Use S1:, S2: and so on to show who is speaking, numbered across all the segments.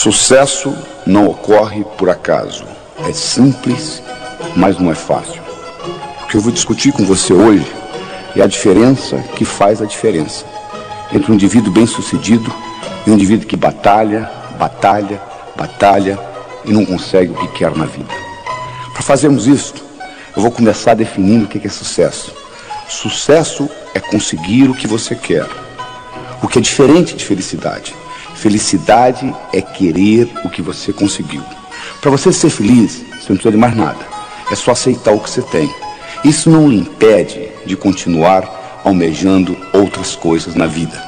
S1: Sucesso não ocorre por acaso. É simples, mas não é fácil. O que eu vou discutir com você hoje é a diferença que faz a diferença entre um indivíduo bem-sucedido e um indivíduo que batalha e não consegue o que quer na vida. Para fazermos isso, eu vou começar definindo o que é sucesso. Sucesso é conseguir o que você quer, o que é diferente de felicidade. Felicidade é querer o que você conseguiu. Para você ser feliz, você não precisa de mais nada. É só aceitar o que você tem. Isso não lhe impede de continuar almejando outras coisas na vida.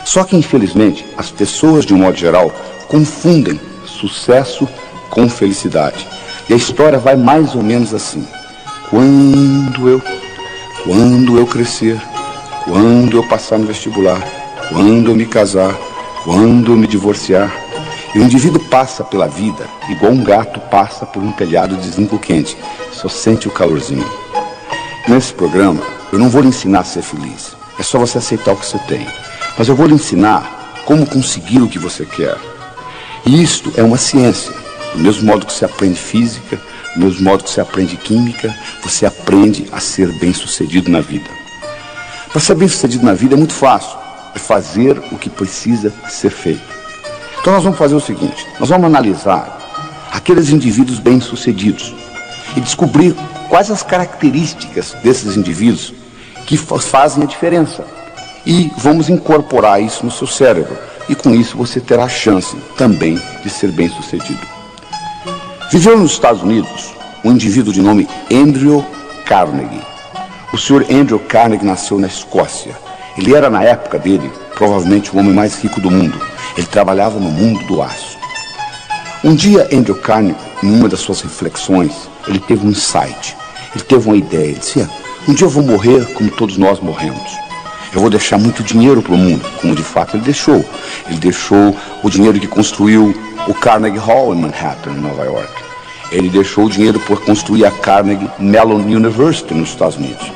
S1: Só que, infelizmente, as pessoas, de um modo geral, confundem sucesso com felicidade. E a história vai mais ou menos assim. Quando eu crescer, quando eu passar no vestibular, quando eu me casar, quando eu me divorciar. E o indivíduo passa pela vida igual um gato passa por um telhado de zinco quente. Só sente o calorzinho. Nesse programa, eu não vou lhe ensinar a ser feliz. É só você aceitar o que você tem. Mas eu vou lhe ensinar como conseguir o que você quer. E isto é uma ciência. Do mesmo modo que você aprende física, do mesmo modo que você aprende química, você aprende a ser bem-sucedido na vida. Para ser bem-sucedido na vida é muito fácil. É fazer o que precisa ser feito. Então nós vamos fazer o seguinte, nós vamos analisar aqueles indivíduos bem-sucedidos e descobrir quais as características desses indivíduos que fazem a diferença. E vamos incorporar isso no seu cérebro. E com isso você terá a chance também de ser bem-sucedido. Viveu nos Estados Unidos um indivíduo de nome Andrew Carnegie. O senhor Andrew Carnegie nasceu na Escócia. Ele era, na época dele, provavelmente o homem mais rico do mundo. Ele trabalhava no mundo do aço. Um dia, Andrew Carnegie, em uma das suas reflexões, ele teve um insight. Ele teve uma ideia. Ele disse, um dia eu vou morrer como todos nós morremos. Eu vou deixar muito dinheiro para o mundo, como de fato ele deixou. Ele deixou o dinheiro que construiu o Carnegie Hall em Manhattan, em Nova York. Ele deixou o dinheiro para construir a Carnegie Mellon University nos Estados Unidos.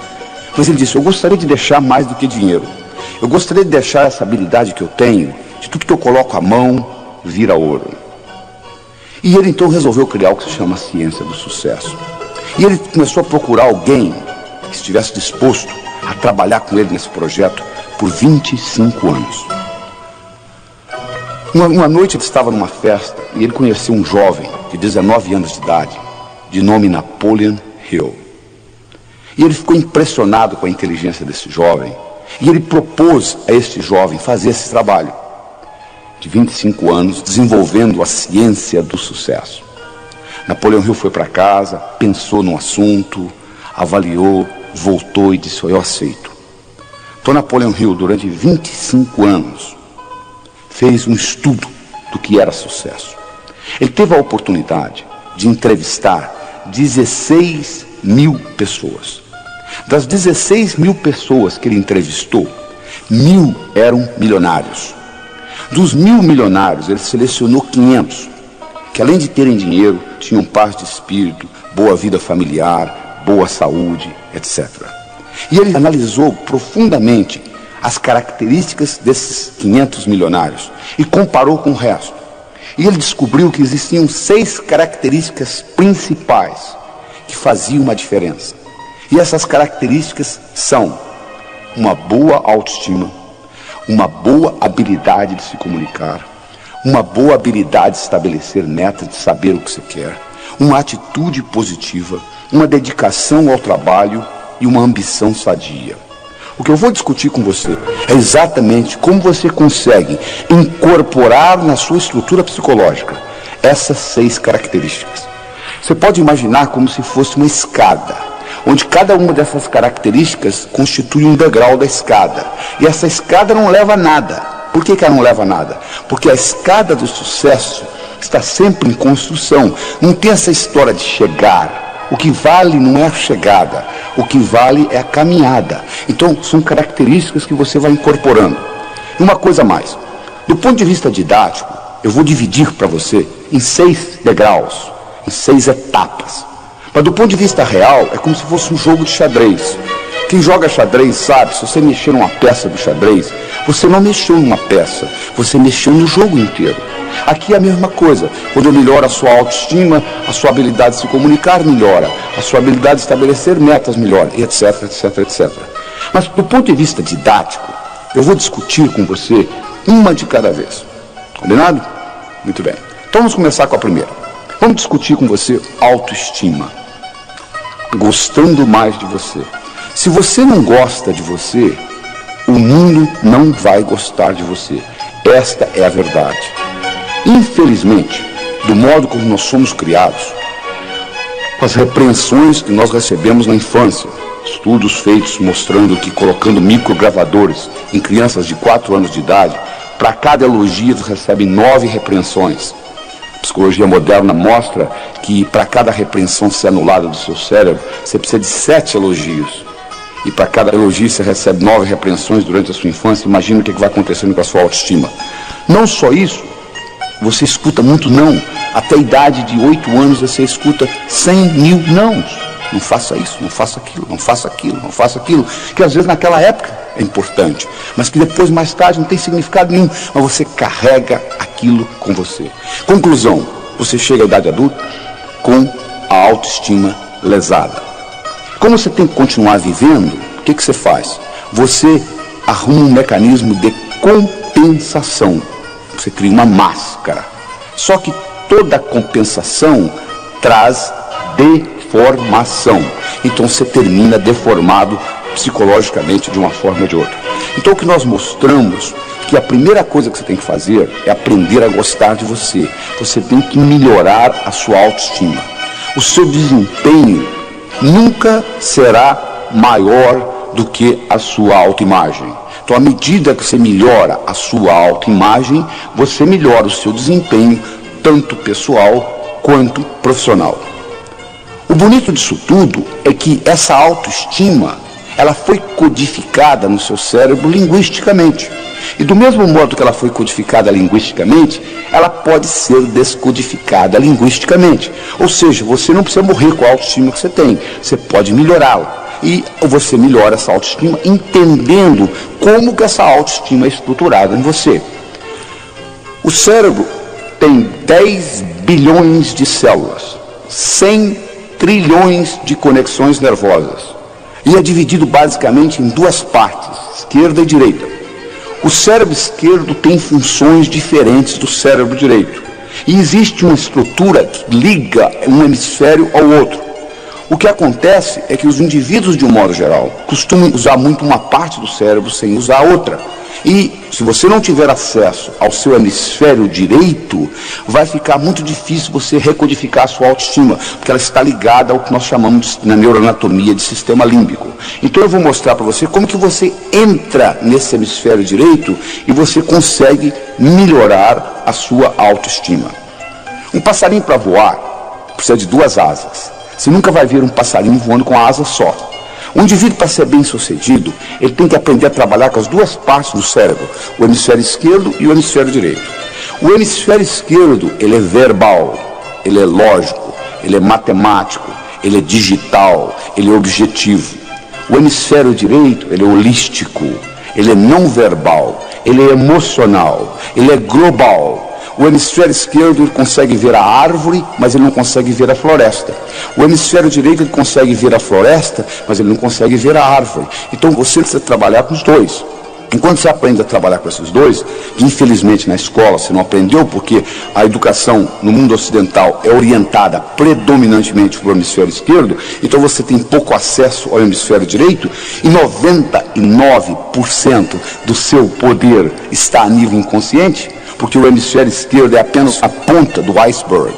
S1: Mas ele disse, eu gostaria de deixar mais do que dinheiro. Eu gostaria de deixar essa habilidade que eu tenho, de tudo que eu coloco a mão, vira ouro. E ele então resolveu criar o que se chama a ciência do sucesso. E ele começou a procurar alguém que estivesse disposto a trabalhar com ele nesse projeto por 25 anos. Uma noite ele estava numa festa e ele conheceu um jovem de 19 anos de idade, de nome Napoleon Hill. E ele ficou impressionado com a inteligência desse jovem. E ele propôs a este jovem fazer esse trabalho de 25 anos, desenvolvendo a ciência do sucesso. Napoleon Hill foi para casa, pensou no assunto, avaliou, voltou e disse, eu aceito. Então Napoleon Hill, durante 25 anos, fez um estudo do que era sucesso. Ele teve a oportunidade de entrevistar 16 mil pessoas. Das 16 mil pessoas que ele entrevistou, 1.000 eram milionários. Dos 1.000 milionários, ele selecionou 500, que além de terem dinheiro, tinham paz de espírito, boa vida familiar, boa saúde, etc. E ele analisou profundamente as características desses 500 milionários e comparou com o resto. E ele descobriu que existiam 6 características principais que faziam uma diferença. E essas características são uma boa autoestima, uma boa habilidade de se comunicar, uma boa habilidade de estabelecer metas, de saber o que você quer, uma atitude positiva, uma dedicação ao trabalho e uma ambição sadia. O que eu vou discutir com você é exatamente como você consegue incorporar na sua estrutura psicológica essas 6 características. Você pode imaginar como se fosse uma escada, onde cada uma dessas características constitui um degrau da escada. E essa escada não leva a nada. Por que ela não leva a nada? Porque a escada do sucesso está sempre em construção. Não tem essa história de chegar. O que vale não é a chegada. O que vale é a caminhada. Então, são características que você vai incorporando. E uma coisa mais. Do ponto de vista didático, eu vou dividir para você em 6 degraus, em 6 etapas. Mas do ponto de vista real, é como se fosse um jogo de xadrez. Quem joga xadrez sabe, se você mexer numa peça do xadrez, você não mexeu numa peça, você mexeu no jogo inteiro. Aqui é a mesma coisa. Quando eu melhoro a sua autoestima, a sua habilidade de se comunicar melhora, a sua habilidade de estabelecer metas melhora, etc, etc, etc. Mas do ponto de vista didático, eu vou discutir com você uma de cada vez. Combinado? Muito bem. Então vamos começar com a primeira. Vamos discutir com você autoestima. Gostando mais de você. Se você não gosta de você, o mundo não vai gostar de você. Esta é a verdade. Infelizmente, do modo como nós somos criados, com as repreensões que nós recebemos na infância, estudos feitos mostrando que colocando microgravadores em crianças de 4 anos de idade, para cada elogio eles recebem 9 repreensões. A psicologia moderna mostra que para cada repreensão ser anulada do seu cérebro, você precisa de 7 elogios. E para cada elogio você recebe 9 repreensões durante a sua infância. Imagina o que vai acontecendo com a sua autoestima. Não só isso, você escuta muito não. Até a idade de 8 anos você escuta 100 mil nãos. Não faça isso, não faça aquilo, não faça aquilo, não faça aquilo. Que às vezes naquela época é importante, mas que depois, mais tarde, não tem significado nenhum. Mas você carrega aquilo com você. Conclusão, você chega à idade adulta com a autoestima lesada. Como você tem que continuar vivendo, o que você faz? Você arruma um mecanismo de compensação. Você cria uma máscara. Só que toda compensação traz deformação. Então você termina deformado psicologicamente de uma forma ou de outra. Então o que nós mostramos que a primeira coisa que você tem que fazer é aprender a gostar de você. Você tem que melhorar a sua autoestima. O seu desempenho nunca será maior do que a sua autoimagem. Então, à medida que você melhora a sua autoimagem, você melhora o seu desempenho, tanto pessoal quanto profissional. O bonito disso tudo é que essa autoestima, ela foi codificada no seu cérebro linguisticamente. E do mesmo modo que ela foi codificada linguisticamente, ela pode ser descodificada linguisticamente. Ou seja, você não precisa morrer com a autoestima que você tem, você pode melhorá-la. E você melhora essa autoestima entendendo como que essa autoestima é estruturada em você. O cérebro tem 10 bilhões de células, 100 trilhões de conexões nervosas. E é dividido basicamente em 2 partes, esquerda e direita. O cérebro esquerdo tem funções diferentes do cérebro direito. E existe uma estrutura que liga um hemisfério ao outro. O que acontece é que os indivíduos, de um modo geral, costumam usar muito uma parte do cérebro sem usar a outra. E se você não tiver acesso ao seu hemisfério direito, vai ficar muito difícil você recodificar a sua autoestima, porque ela está ligada ao que nós chamamos na neuroanatomia de sistema límbico. Então eu vou mostrar para você como que você entra nesse hemisfério direito e você consegue melhorar a sua autoestima. Um passarinho para voar precisa de 2 asas. Você nunca vai ver um passarinho voando com a asa só. Um indivíduo, para ser bem sucedido, ele tem que aprender a trabalhar com as 2 partes do cérebro, o hemisfério esquerdo e o hemisfério direito. O hemisfério esquerdo, ele é verbal, ele é lógico, ele é matemático, ele é digital, ele é objetivo. O hemisfério direito, ele é holístico, ele é não verbal, ele é emocional, ele é global. O hemisfério esquerdo ele consegue ver a árvore, mas ele não consegue ver a floresta. O hemisfério direito ele consegue ver a floresta, mas ele não consegue ver a árvore. Então você precisa trabalhar com os 2. Enquanto você aprende a trabalhar com esses 2, que infelizmente na escola você não aprendeu, porque a educação no mundo ocidental é orientada predominantemente para o hemisfério esquerdo, então você tem pouco acesso ao hemisfério direito, e 99% do seu poder está a nível inconsciente, porque o hemisfério esquerdo é apenas a ponta do iceberg,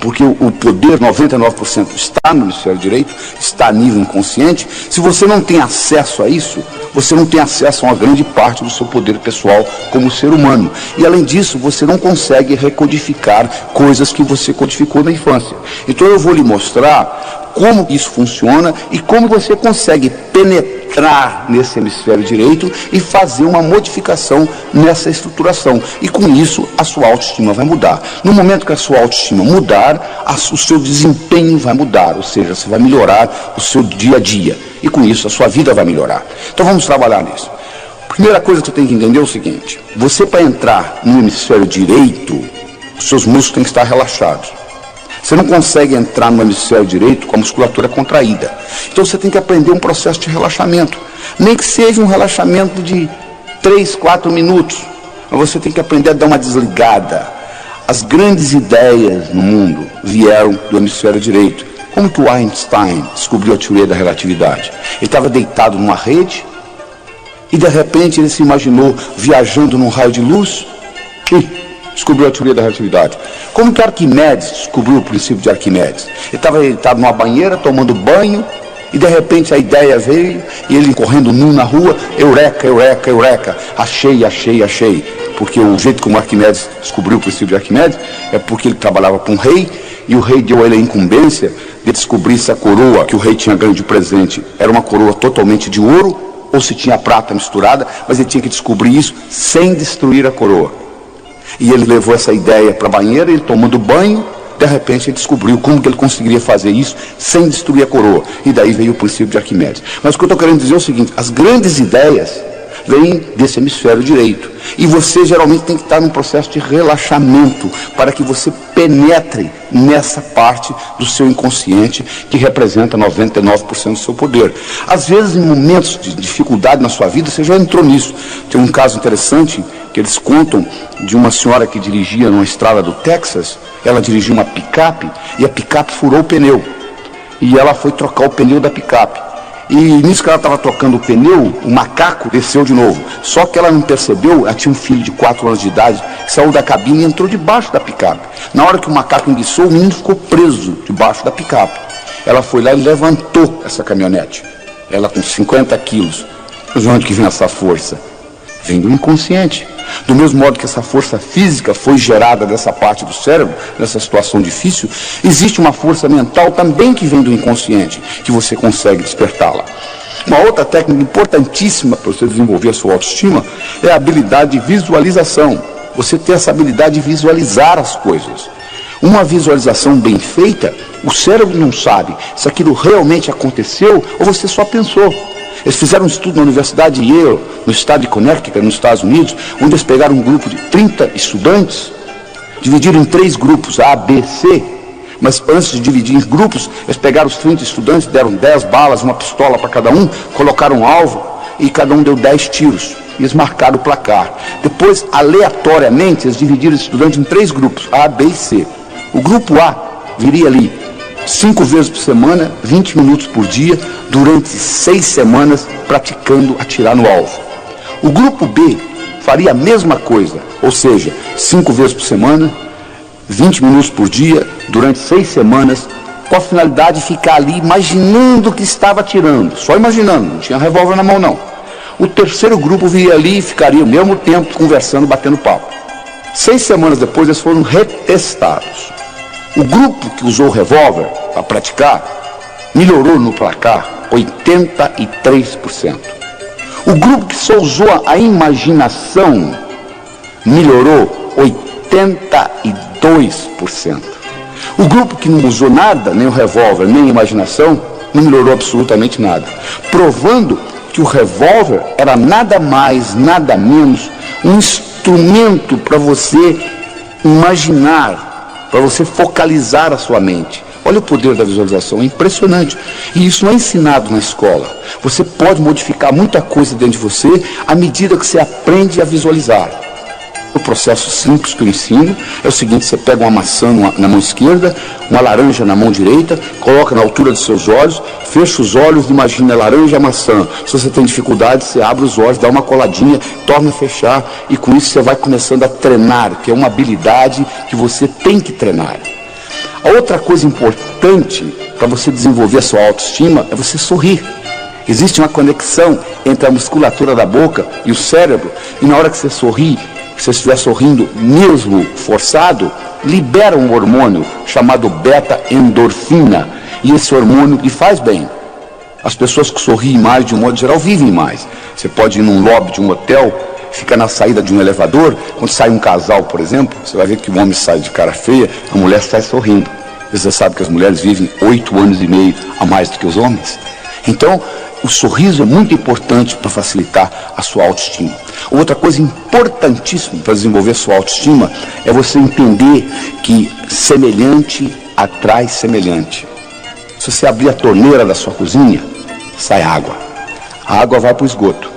S1: porque o poder 99% está no hemisfério direito, está a nível inconsciente. Se você não tem acesso a isso, você não tem acesso a uma grande parte do seu poder pessoal como ser humano. E além disso, você não consegue recodificar coisas que você codificou na infância. Então eu vou lhe mostrar como isso funciona e como você consegue penetrar entrar nesse hemisfério direito e fazer uma modificação nessa estruturação. E com isso, a sua autoestima vai mudar. No momento que a sua autoestima mudar, o seu desempenho vai mudar, ou seja, você vai melhorar o seu dia a dia. E com isso, a sua vida vai melhorar. Então vamos trabalhar nisso. Primeira coisa que você tem que entender é o seguinte: você, para entrar no hemisfério direito, os seus músculos têm que estar relaxados. Você não consegue entrar no hemisfério direito com a musculatura contraída. Então você tem que aprender um processo de relaxamento. Nem que seja um relaxamento de 3, 4 minutos. Mas você tem que aprender a dar uma desligada. As grandes ideias no mundo vieram do hemisfério direito. Como que o Einstein descobriu a teoria da relatividade? Ele estava deitado numa rede e de repente ele se imaginou viajando num raio de luz e descobriu a teoria da relatividade. Como que Arquimedes descobriu o princípio de Arquimedes? Ele estava deitado numa banheira, tomando banho, e de repente a ideia veio, e ele correndo nu na rua, eureka, eureka, eureka, achei, achei, achei. Porque o jeito como Arquimedes descobriu o princípio de Arquimedes é porque ele trabalhava com um rei, e o rei deu a ele a incumbência de descobrir se a coroa que o rei tinha ganho de presente era uma coroa totalmente de ouro, ou se tinha prata misturada, mas ele tinha que descobrir isso sem destruir a coroa. E ele levou essa ideia para a banheira, ele tomando banho, de repente ele descobriu como que ele conseguiria fazer isso sem destruir a coroa. E daí veio o princípio de Arquimedes. Mas o que eu estou querendo dizer é o seguinte: as grandes ideias vêm desse hemisfério direito. E você geralmente tem que estar num processo de relaxamento para que você penetre nessa parte do seu inconsciente que representa 99% do seu poder. Às vezes, em momentos de dificuldade na sua vida, você já entrou nisso. Tem um caso interessante que eles contam de uma senhora que dirigia numa estrada do Texas. Ela dirigia uma picape e a picape furou o pneu. E ela foi trocar o pneu da picape. E nisso que ela estava trocando o pneu, o macaco desceu de novo. Só que ela não percebeu, ela tinha um filho de 4 anos de idade, que saiu da cabine e entrou debaixo da picape. Na hora que o macaco enguiçou, o menino ficou preso debaixo da picape. Ela foi lá e levantou essa caminhonete. Ela com 50 quilos. Mas onde que vem essa força? Vem do inconsciente. Do mesmo modo que essa força física foi gerada dessa parte do cérebro, nessa situação difícil, existe uma força mental também que vem do inconsciente, que você consegue despertá-la. Uma outra técnica importantíssima para você desenvolver a sua autoestima é a habilidade de visualização. Você ter essa habilidade de visualizar as coisas. Uma visualização bem feita, o cérebro não sabe se aquilo realmente aconteceu ou você só pensou. Eles fizeram um estudo na Universidade de Yale, no estado de Connecticut, nos Estados Unidos, onde eles pegaram um grupo de 30 estudantes, dividiram em 3 grupos, A, B, C, mas antes de dividir em grupos, eles pegaram os 30 estudantes, deram 10 balas, uma pistola para cada um, colocaram um alvo e cada um deu 10 tiros. E eles marcaram o placar. Depois, aleatoriamente, eles dividiram os estudantes em 3 grupos, A, B e C. O grupo A viria ali 5 vezes por semana, 20 minutos por dia, durante 6 semanas, praticando atirar no alvo. O grupo B faria a mesma coisa, ou seja, 5 vezes por semana, 20 minutos por dia, durante 6 semanas, com a finalidade de ficar ali imaginando que estava atirando, só imaginando, não tinha revólver na mão não. O terceiro grupo viria ali e ficaria ao mesmo tempo conversando, batendo papo. 6 semanas depois eles foram retestados. O grupo que usou o revólver para praticar melhorou no placar 83%. O grupo que só usou a imaginação melhorou 82%. O grupo que não usou nada, nem o revólver, nem a imaginação, não melhorou absolutamente nada. Provando que o revólver era nada mais, nada menos um instrumento para você imaginar, para você focalizar a sua mente. Olha o poder da visualização, é impressionante. E isso não é ensinado na escola. Você pode modificar muita coisa dentro de você à medida que você aprende a visualizar. O processo simples que eu ensino é o seguinte: você pega uma maçã na mão esquerda, uma laranja na mão direita, coloca na altura dos seus olhos, fecha os olhos e imagina a laranja e a maçã. Se você tem dificuldade, você abre os olhos, dá uma coladinha, torna a fechar, e com isso você vai começando a treinar, que é uma habilidade que você tem que treinar. A outra coisa importante para você desenvolver a sua autoestima é você sorrir. Existe uma conexão entre a musculatura da boca e o cérebro, e na hora que você sorri, se você estiver sorrindo mesmo forçado, libera um hormônio chamado beta-endorfina, e esse hormônio lhe faz bem. As pessoas que sorriem mais, de um modo geral, vivem mais. Você pode ir num lobby de um hotel, fica na saída de um elevador, quando sai um casal, por exemplo, você vai ver que o homem sai de cara feia, a mulher sai sorrindo. Você sabe que as mulheres vivem 8 anos e meio a mais do que os homens. Então, o sorriso é muito importante para facilitar a sua autoestima. Outra coisa importantíssima para desenvolver a sua autoestima é você entender que semelhante atrai semelhante. Se você abrir a torneira da sua cozinha, sai água. A água vai para o esgoto.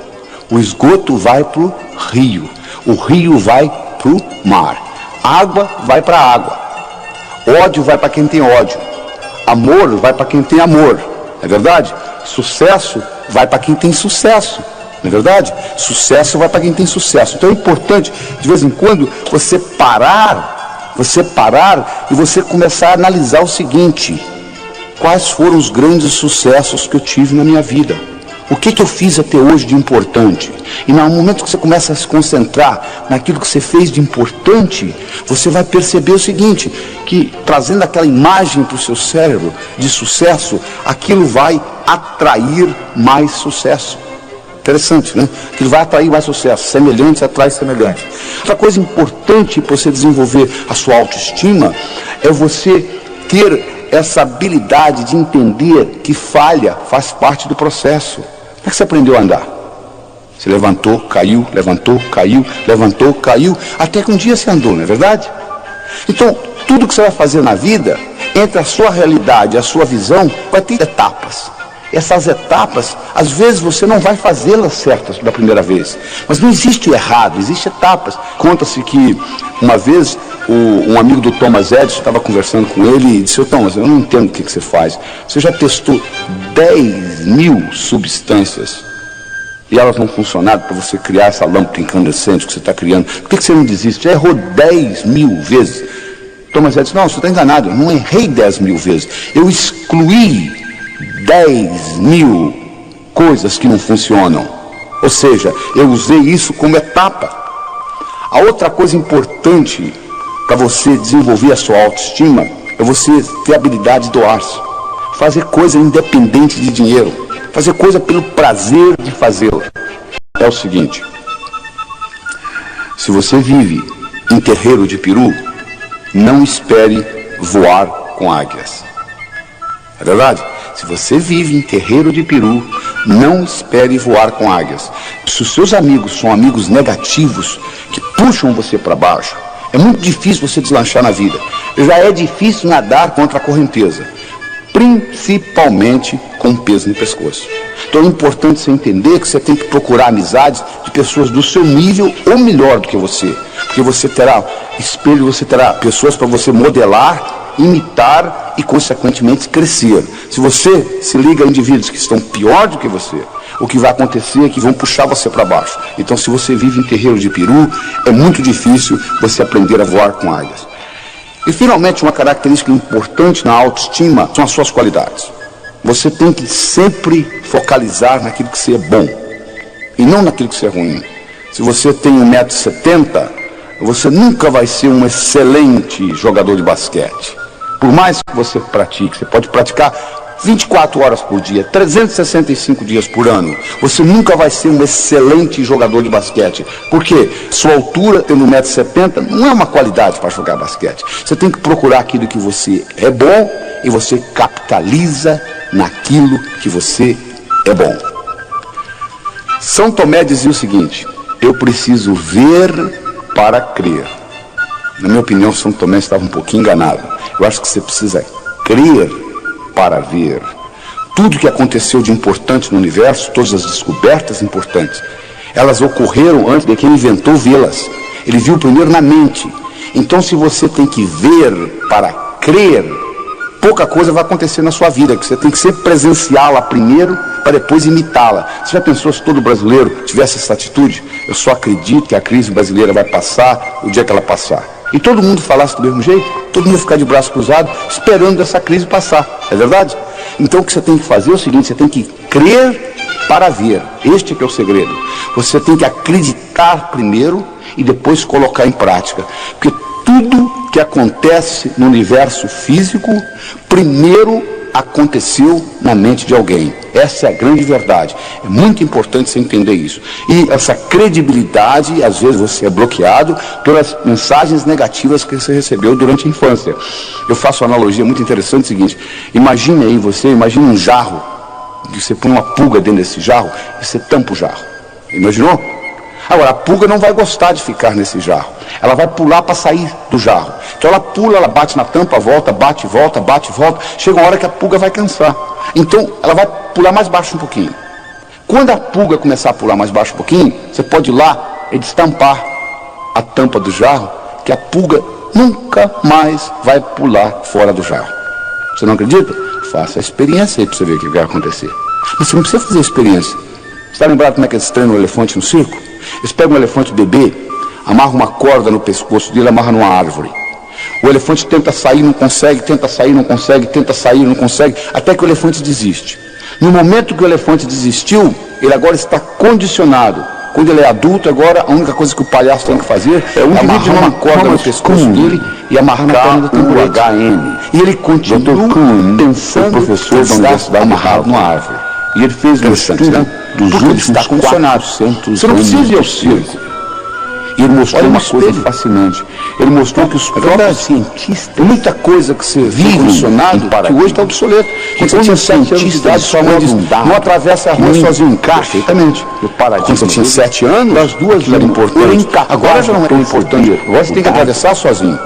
S1: O esgoto vai para o rio. O rio vai para o mar. Água vai para a água. Ódio vai para quem tem ódio. Amor vai para quem tem amor. Não é verdade? Sucesso vai para quem tem sucesso. Não é verdade? Sucesso vai para quem tem sucesso. Então é importante, de vez em quando, você parar e você começar a analisar o seguinte: quais foram os grandes sucessos que eu tive na minha vida? O que eu fiz até hoje de importante? E no momento que você começa a se concentrar naquilo que você fez de importante, você vai perceber o seguinte, que trazendo aquela imagem para o seu cérebro de sucesso, aquilo vai atrair mais sucesso. Interessante, né? Aquilo vai atrair mais sucesso. Semelhante atrai semelhante. Outra coisa importante para você desenvolver a sua autoestima é você ter essa habilidade de entender que falha faz parte do processo. Como é que você aprendeu a andar? Você levantou, caiu, levantou, caiu, levantou, caiu, até que um dia você andou, não é verdade? Então, tudo que você vai fazer na vida, entre a sua realidade e a sua visão, vai ter etapas. Essas etapas, às vezes você não vai fazê-las certas da primeira vez. Mas não existe o errado, existem etapas. Conta-se que uma vez um amigo do Thomas Edison estava conversando com ele e disse: Thomas, eu não entendo o que você faz. Você já testou 10.000 substâncias e elas não funcionaram para você criar essa lâmpada incandescente que você está criando. Por que você não desiste? Já errou 10.000 vezes. Thomas Edison: não, você está enganado, eu não errei 10.000 vezes. Eu excluí 10.000 coisas que não funcionam. Ou seja, eu usei isso como etapa. A outra coisa importante para você desenvolver a sua autoestima é você ter a habilidade de doar-se. Fazer coisa independente de dinheiro. Fazer coisa pelo prazer de fazê-la. É o seguinte: se você vive em terreiro de peru, não espere voar com águias. É verdade? Se você vive em terreiro de peru, não espere voar com águias. Se os seus amigos são amigos negativos, que puxam você para baixo, é muito difícil você deslanchar na vida. Já é difícil nadar contra a correnteza, principalmente com peso no pescoço. Então é importante você entender que você tem que procurar amizades de pessoas do seu nível ou melhor do que você. Porque você terá espelho, você terá pessoas para você modelar, imitar e, consequentemente, crescer. Se você se liga a indivíduos que estão pior do que você, o que vai acontecer é que vão puxar você para baixo. Então, se você vive em terreiro de peru, é muito difícil você aprender a voar com águias. E, finalmente, uma característica importante na autoestima são as suas qualidades. Você tem que sempre focalizar naquilo que você é bom e não naquilo que você é ruim. Se você tem 1,70 m, você nunca vai ser um excelente jogador de basquete. Por mais que você pratique, você pode praticar 24 horas por dia, 365 dias por ano. Você nunca vai ser um excelente jogador de basquete. Por quê? Sua altura, tendo 1,70 m, não é uma qualidade para jogar basquete. Você tem que procurar aquilo que você é bom e você capitaliza naquilo que você é bom. São Tomé dizia o seguinte: eu preciso ver para crer. Na minha opinião, São Tomé estava um pouquinho enganado. Eu acho que você precisa crer para ver. Tudo que aconteceu de importante no universo, todas as descobertas importantes, elas ocorreram antes de quem inventou vê-las. Ele viu primeiro na mente. Então, se você tem que ver para crer, pouca coisa vai acontecer na sua vida, que você tem que sempre presenciá-la primeiro para depois imitá-la. Você já pensou se todo brasileiro tivesse essa atitude? Eu só acredito que a crise brasileira vai passar o dia que ela passar. E todo mundo falasse do mesmo jeito, todo mundo ficar de braço cruzado, esperando essa crise passar. É verdade? Então o que você tem que fazer é o seguinte: você tem que crer para ver. Este é que é o segredo. Você tem que acreditar primeiro e depois colocar em prática. Porque tudo que acontece no universo físico, primeiro aconteceu na mente de alguém. Essa é a grande verdade. É muito importante você entender isso. E essa credibilidade, às vezes você é bloqueado pelas mensagens negativas que você recebeu durante a infância. Eu faço uma analogia muito interessante, é o seguinte: imagine aí imagine um jarro, que você põe uma pulga dentro desse jarro e você tampa o jarro. Imaginou? Agora, a pulga não vai gostar de ficar nesse jarro. Ela vai pular para sair do jarro. Então ela pula, ela bate na tampa, volta, bate, volta, bate, volta. Chega uma hora que a pulga vai cansar. Então ela vai pular mais baixo um pouquinho. Quando a pulga começar a pular mais baixo um pouquinho, você pode ir lá e destampar a tampa do jarro, que a pulga nunca mais vai pular fora do jarro. Você não acredita? Faça a experiência aí para você ver o que vai acontecer. Mas você não precisa fazer a experiência. Você está lembrado como é que eles treinam o elefante no circo? Eles pegam um elefante bebê, amarram uma corda no pescoço dele, amarram numa árvore. O elefante tenta sair, não consegue, tenta sair, não consegue, tenta sair, não consegue, até que o elefante desiste. No momento que o elefante desistiu, ele agora está condicionado. Quando ele é adulto, agora a única coisa que o palhaço tem que fazer é amarrar uma corda no pescoço dele e amarrar na perna do tamborete. E ele continua pensando, professor da universidade, amarrado numa árvore. E ele fez um estudo dos últimos 400 anos. Você não precisa ir ao circo. E ele mostrou uma coisa fascinante. Ele mostrou que os próprios cientistas, muita coisa que você vive condicionado, que hoje está obsoleto. Quando você tinha 7 anos de idade, sua mãe disse: não atravessa a rua sozinho, perfeitamente. Quando você tinha 7 anos, as duas eram importantes. Agora já não é importante. Agora você tem que atravessar sozinho.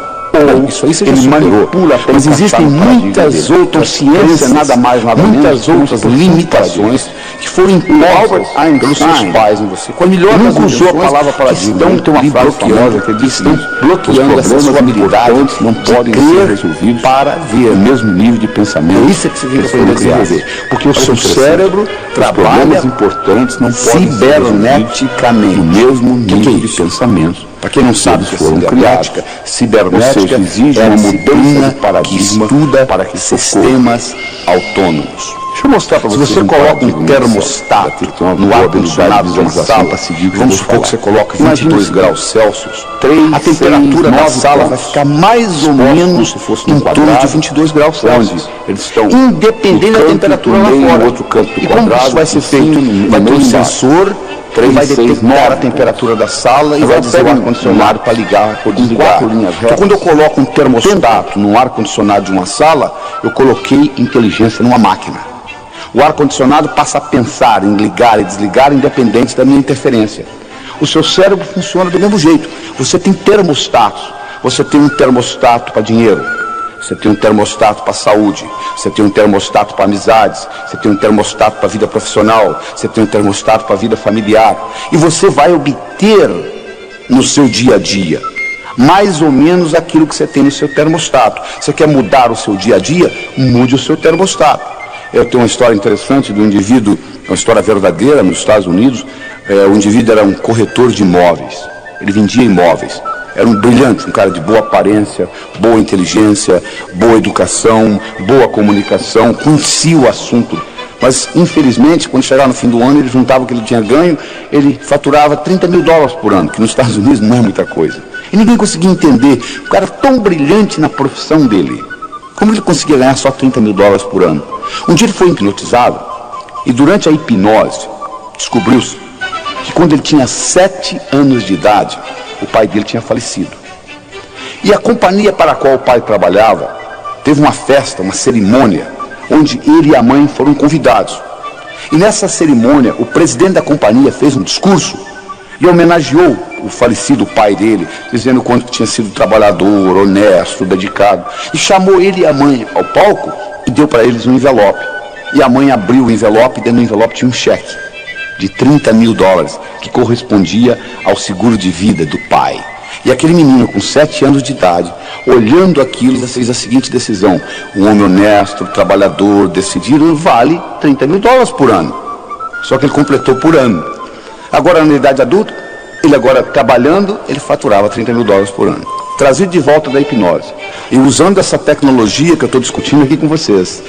S1: Isso aí você já manipula, mas existem muitas outras ciências, nada mais, nada menos, muitas outras limitações que foram impostas pelos seus pais em você. Nunca usou a palavra paradigma. Tem uma frase famosa que diz: estão bloqueando essa sua habilidade, não podem ser resolvidos para ver o mesmo nível de pensamento. É isso que você tem que aprender a desenvolver, porque o seu cérebro trabalha importantes, não ciberneticamente, no mesmo nível de pensamento. Para quem não sabe o que é cibernética exige uma mudança de paradigma para que sistemas autônomos. Deixa eu mostrar para vocês. Se você coloca um termostato no ar-condicionado de uma sala, vamos supor que você coloca 22 graus Celsius, a temperatura da sala vai ficar mais ou menos em torno de 22 graus Celsius, independente da temperatura lá fora. E como isso vai ser feito? Vai ter um sensor que vai detectar a temperatura da sala e vai dizer o ar-condicionado para ligar ou desligar. Então, quando eu coloco um termostato no ar-condicionado de uma sala, eu coloquei inteligência numa máquina. O ar-condicionado passa a pensar em ligar e desligar independente da minha interferência. O seu cérebro funciona do mesmo jeito. Você tem termostatos. Você tem um termostato para dinheiro. Você tem um termostato para saúde, você tem um termostato para amizades, você tem um termostato para vida profissional, você tem um termostato para vida familiar. E você vai obter no seu dia a dia mais ou menos aquilo que você tem no seu termostato. Você quer mudar o seu dia a dia? Mude o seu termostato. Eu tenho uma história interessante do indivíduo, uma história verdadeira nos Estados Unidos. O indivíduo era um corretor de imóveis, ele vendia imóveis. Era um brilhante, um cara de boa aparência, boa inteligência, boa educação, boa comunicação, conhecia o assunto. Mas, infelizmente, quando chegava no fim do ano, ele juntava o que ele tinha ganho, ele faturava $30 mil por ano, que nos Estados Unidos não é muita coisa. E ninguém conseguia entender, o cara tão brilhante na profissão dele, como ele conseguia ganhar só $30 mil por ano? Um dia ele foi hipnotizado, e durante a hipnose, descobriu-se que quando ele tinha 7 anos de idade, o pai dele tinha falecido. E a companhia para a qual o pai trabalhava teve uma festa, uma cerimônia, onde ele e a mãe foram convidados. E nessa cerimônia, o presidente da companhia fez um discurso e homenageou o falecido pai dele, dizendo o quanto tinha sido trabalhador, honesto, dedicado. E chamou ele e a mãe ao palco e deu para eles um envelope. E a mãe abriu o envelope e dentro do envelope tinha um cheque de $30 mil, que correspondia ao seguro de vida do pai. E aquele menino com 7 anos de idade, olhando aquilo, fez a seguinte decisão: um homem honesto, trabalhador, decidido, vale $30 mil por ano. Só que ele completou por ano. Agora, na idade adulta, ele agora trabalhando, ele faturava $30 mil por ano. Trazido de volta da hipnose. E usando essa tecnologia que eu estou discutindo aqui com vocês,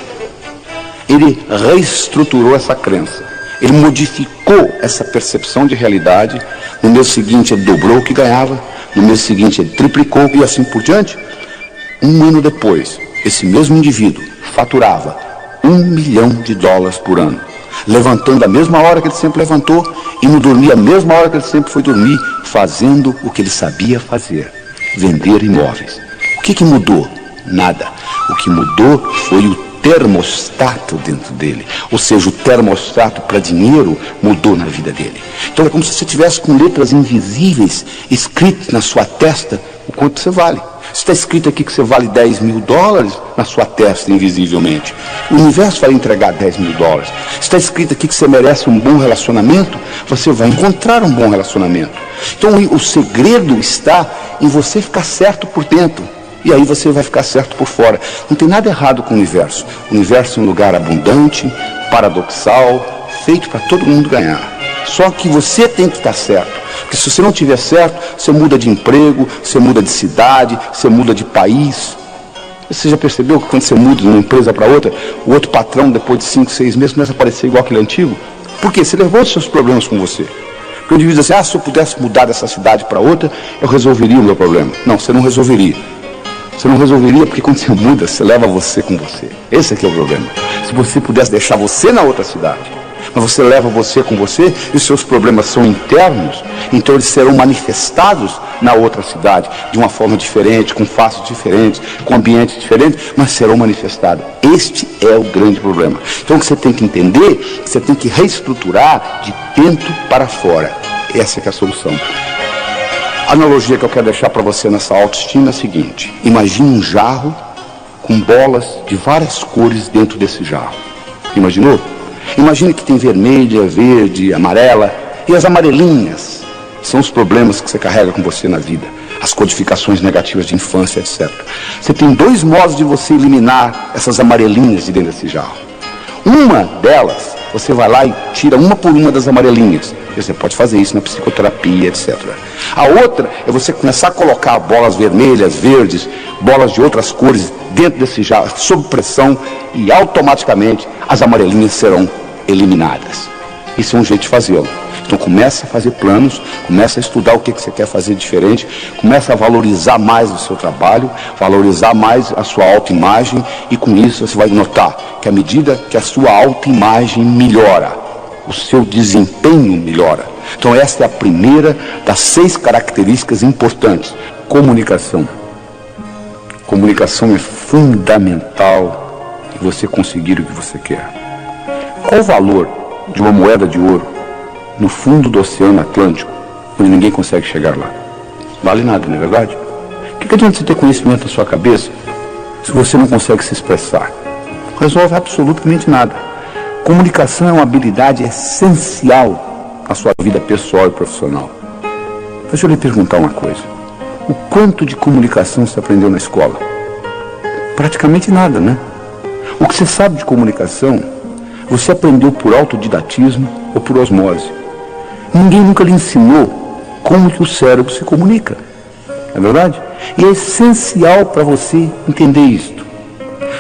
S1: ele reestruturou essa crença. Ele modificou essa percepção de realidade. No mês seguinte ele dobrou o que ganhava, no mês seguinte ele triplicou e assim por diante. Um ano depois, esse mesmo indivíduo faturava $1 milhão por ano, levantando a mesma hora que ele sempre levantou, indo dormir a mesma hora que ele sempre foi dormir, fazendo o que ele sabia fazer, vender imóveis. O que mudou? Nada. O que mudou foi o termostato dentro dele, ou seja, o termostato para dinheiro mudou na vida dele. Então é como se você tivesse com letras invisíveis escritas na sua testa o quanto você vale. Se está escrito aqui que você vale $10 mil na sua testa invisivelmente, o universo vai entregar $10 mil. Se está escrito aqui que você merece um bom relacionamento, você vai encontrar um bom relacionamento. Então o segredo está em você ficar certo por dentro. E aí você vai ficar certo por fora. Não tem nada errado com o universo. O universo é um lugar abundante, paradoxal, feito para todo mundo ganhar. Só que você tem que estar certo. Porque se você não estiver certo, você muda de emprego, você muda de cidade, você muda de país. Você já percebeu que quando você muda de uma empresa para outra, o outro patrão, depois de 5, 6 meses, começa a parecer igual aquele antigo? Por quê? Você levou os seus problemas com você. Porque o indivíduo diz assim, se eu pudesse mudar dessa cidade para outra, eu resolveria o meu problema. Não, você não resolveria. Você não resolveria porque quando você muda, você leva você com você. Esse aqui é o problema. Se você pudesse deixar você na outra cidade, mas você leva você com você, e os seus problemas são internos, então eles serão manifestados na outra cidade, de uma forma diferente, com faces diferentes, com ambientes diferentes, mas serão manifestados. Este é o grande problema. Então o que você tem que entender, você tem que reestruturar de dentro para fora. Essa que é a solução. A analogia que eu quero deixar para você nessa autoestima é a seguinte: imagine um jarro com bolas de várias cores dentro desse jarro. Imaginou? Imagine que tem vermelha, verde, amarela, e as amarelinhas são os problemas que você carrega com você na vida, as codificações negativas de infância, etc. Você tem 2 modos de você eliminar essas amarelinhas de dentro desse jarro. Uma delas, você vai lá e tira uma por uma das amarelinhas. Você pode fazer isso na psicoterapia, etc. A outra é você começar a colocar bolas vermelhas, verdes, bolas de outras cores dentro desse jarro, sob pressão, e automaticamente as amarelinhas serão eliminadas. Isso é um jeito de fazê-lo. Então começa a fazer planos, começa a estudar o que você quer fazer diferente, começa a valorizar mais o seu trabalho, valorizar mais a sua autoimagem, e com isso você vai notar que à medida que a sua autoimagem melhora, o seu desempenho melhora. Então esta é a primeira das 6 características importantes. Comunicação. Comunicação é fundamental em você conseguir o que você quer. Qual o valor de uma moeda de ouro no fundo do Oceano Atlântico, onde ninguém consegue chegar lá? Vale nada, não é verdade? O que adianta você ter conhecimento na sua cabeça se você não consegue se expressar? Não resolve absolutamente nada. Comunicação é uma habilidade essencial na sua vida pessoal e profissional. Deixa eu lhe perguntar uma coisa. O quanto de comunicação você aprendeu na escola? Praticamente nada, né? O que você sabe de comunicação, você aprendeu por autodidatismo ou por osmose. Ninguém nunca lhe ensinou como que o cérebro se comunica. Não é verdade? E é essencial para você entender isto.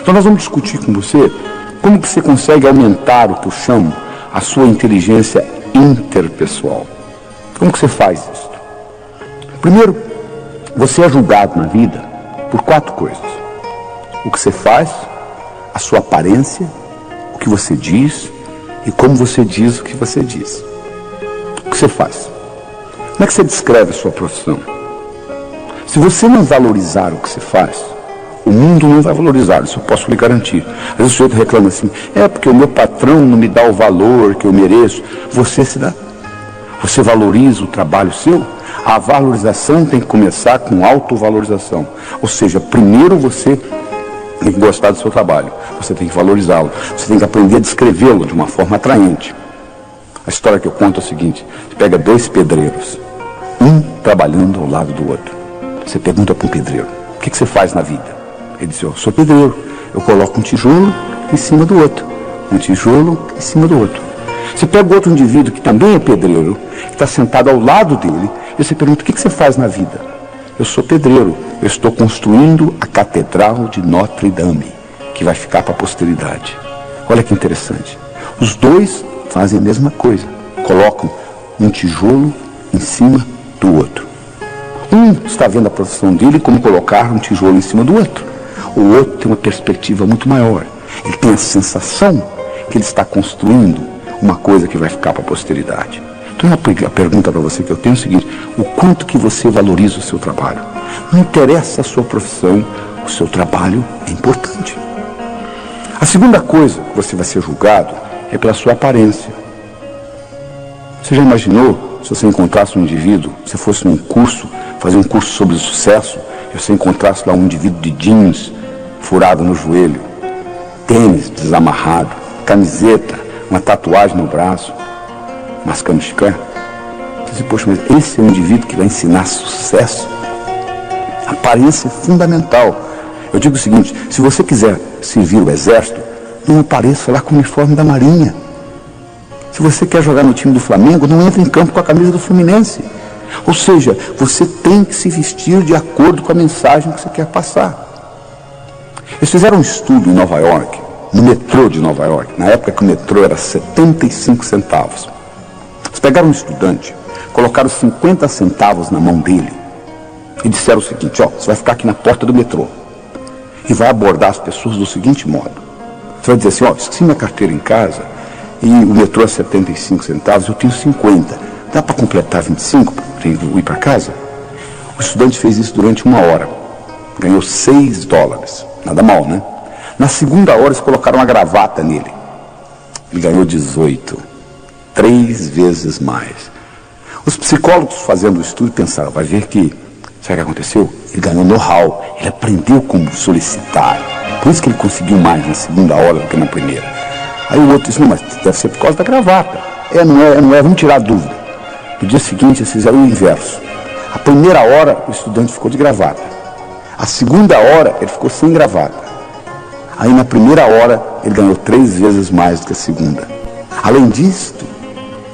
S1: Então nós vamos discutir com você como que você consegue aumentar o que eu chamo a sua inteligência interpessoal. Como que você faz isso? Primeiro, você é julgado na vida por 4 coisas: o que você faz, a sua aparência, o que você diz e como você diz o que você diz. O que você faz? Como é que você descreve a sua profissão? Se você não valorizar o que você faz, o mundo não vai valorizar, isso eu posso lhe garantir. Às vezes o sujeito reclama assim, porque o meu patrão não me dá o valor que eu mereço. Você se dá. Você valoriza o trabalho seu? A valorização tem que começar com autovalorização. Ou seja, primeiro você tem que gostar do seu trabalho, você tem que valorizá-lo, você tem que aprender a descrevê-lo de uma forma atraente. A história que eu conto é o seguinte: você pega 2 pedreiros, um trabalhando ao lado do outro. Você pergunta para um pedreiro, o que você faz na vida? Ele diz, eu sou pedreiro, eu coloco um tijolo em cima do outro, um tijolo em cima do outro. Você pega outro indivíduo que também é pedreiro, que está sentado ao lado dele, e você pergunta, o que você faz na vida? Eu sou pedreiro, eu estou construindo a Catedral de Notre Dame, que vai ficar para a posteridade. Olha que interessante. Os 2 fazem a mesma coisa, colocam um tijolo em cima do outro. Um está vendo a profissão dele como colocar um tijolo em cima do outro. O outro tem uma perspectiva muito maior. Ele tem a sensação que ele está construindo uma coisa que vai ficar para a posteridade. Então a pergunta para você que eu tenho é o seguinte: o quanto que você valoriza o seu trabalho? Não interessa a sua profissão, o seu trabalho é importante. A segunda coisa que você vai ser julgado é pela sua aparência. Você já imaginou se você encontrasse um indivíduo, se fosse num curso, fazer um curso sobre sucesso, e você encontrasse lá um indivíduo de jeans furado no joelho, tênis desamarrado, camiseta, uma tatuagem no braço, mascando chiclete? Você diz, poxa, mas esse é um indivíduo que vai ensinar sucesso? A aparência é fundamental. Eu digo o seguinte: se você quiser servir o exército, não apareça lá com o uniforme da Marinha. Se você quer jogar no time do Flamengo, não entre em campo com a camisa do Fluminense. Ou seja, você tem que se vestir de acordo com a mensagem que você quer passar. Eles fizeram um estudo em Nova York, no metrô de Nova York, na época que o metrô era 75 centavos. Eles pegaram um estudante, colocaram 50 centavos na mão dele e disseram o seguinte: ó, você vai ficar aqui na porta do metrô e vai abordar as pessoas do seguinte modo. Você vai dizer assim: ó, esqueci minha carteira em casa e o metrô é 75 centavos, eu tenho 50. Dá para completar 25 para ir para casa? O estudante fez isso durante 1 hora. Ganhou $6. Nada mal, né? Na segunda hora eles colocaram uma gravata nele. Ele ganhou 18. 3 vezes mais. Os psicólogos fazendo o estudo pensaram: vai ver que, sabe o que aconteceu? Ele ganhou know-how, ele aprendeu como solicitar. Por isso que ele conseguiu mais na segunda hora do que na primeira. Aí o outro disse: não, mas deve ser por causa da gravata. Não é, vamos tirar a dúvida. No dia seguinte eles fizeram o inverso. A primeira hora o estudante ficou de gravata. A segunda hora ele ficou sem gravata. Aí na primeira hora ele ganhou 3 vezes mais do que a segunda. Além disto,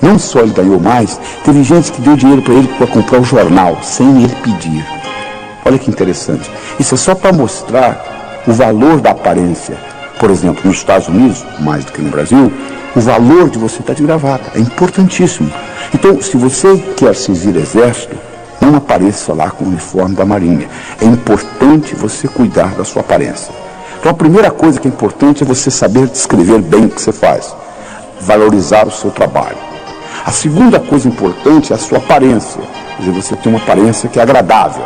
S1: não só ele ganhou mais, teve gente que deu dinheiro para ele para comprar o jornal, sem ele pedir. Olha que interessante. Isso é só para mostrar o valor da aparência. Por exemplo, nos Estados Unidos, mais do que no Brasil, o valor de você estar de gravata é importantíssimo. Então, se você quer servir exército, não apareça lá com o uniforme da Marinha. É importante você cuidar da sua aparência. Então, a primeira coisa que é importante é você saber descrever bem o que você faz, valorizar o seu trabalho. A segunda coisa importante é a sua aparência, quer dizer, você tem uma aparência que é agradável.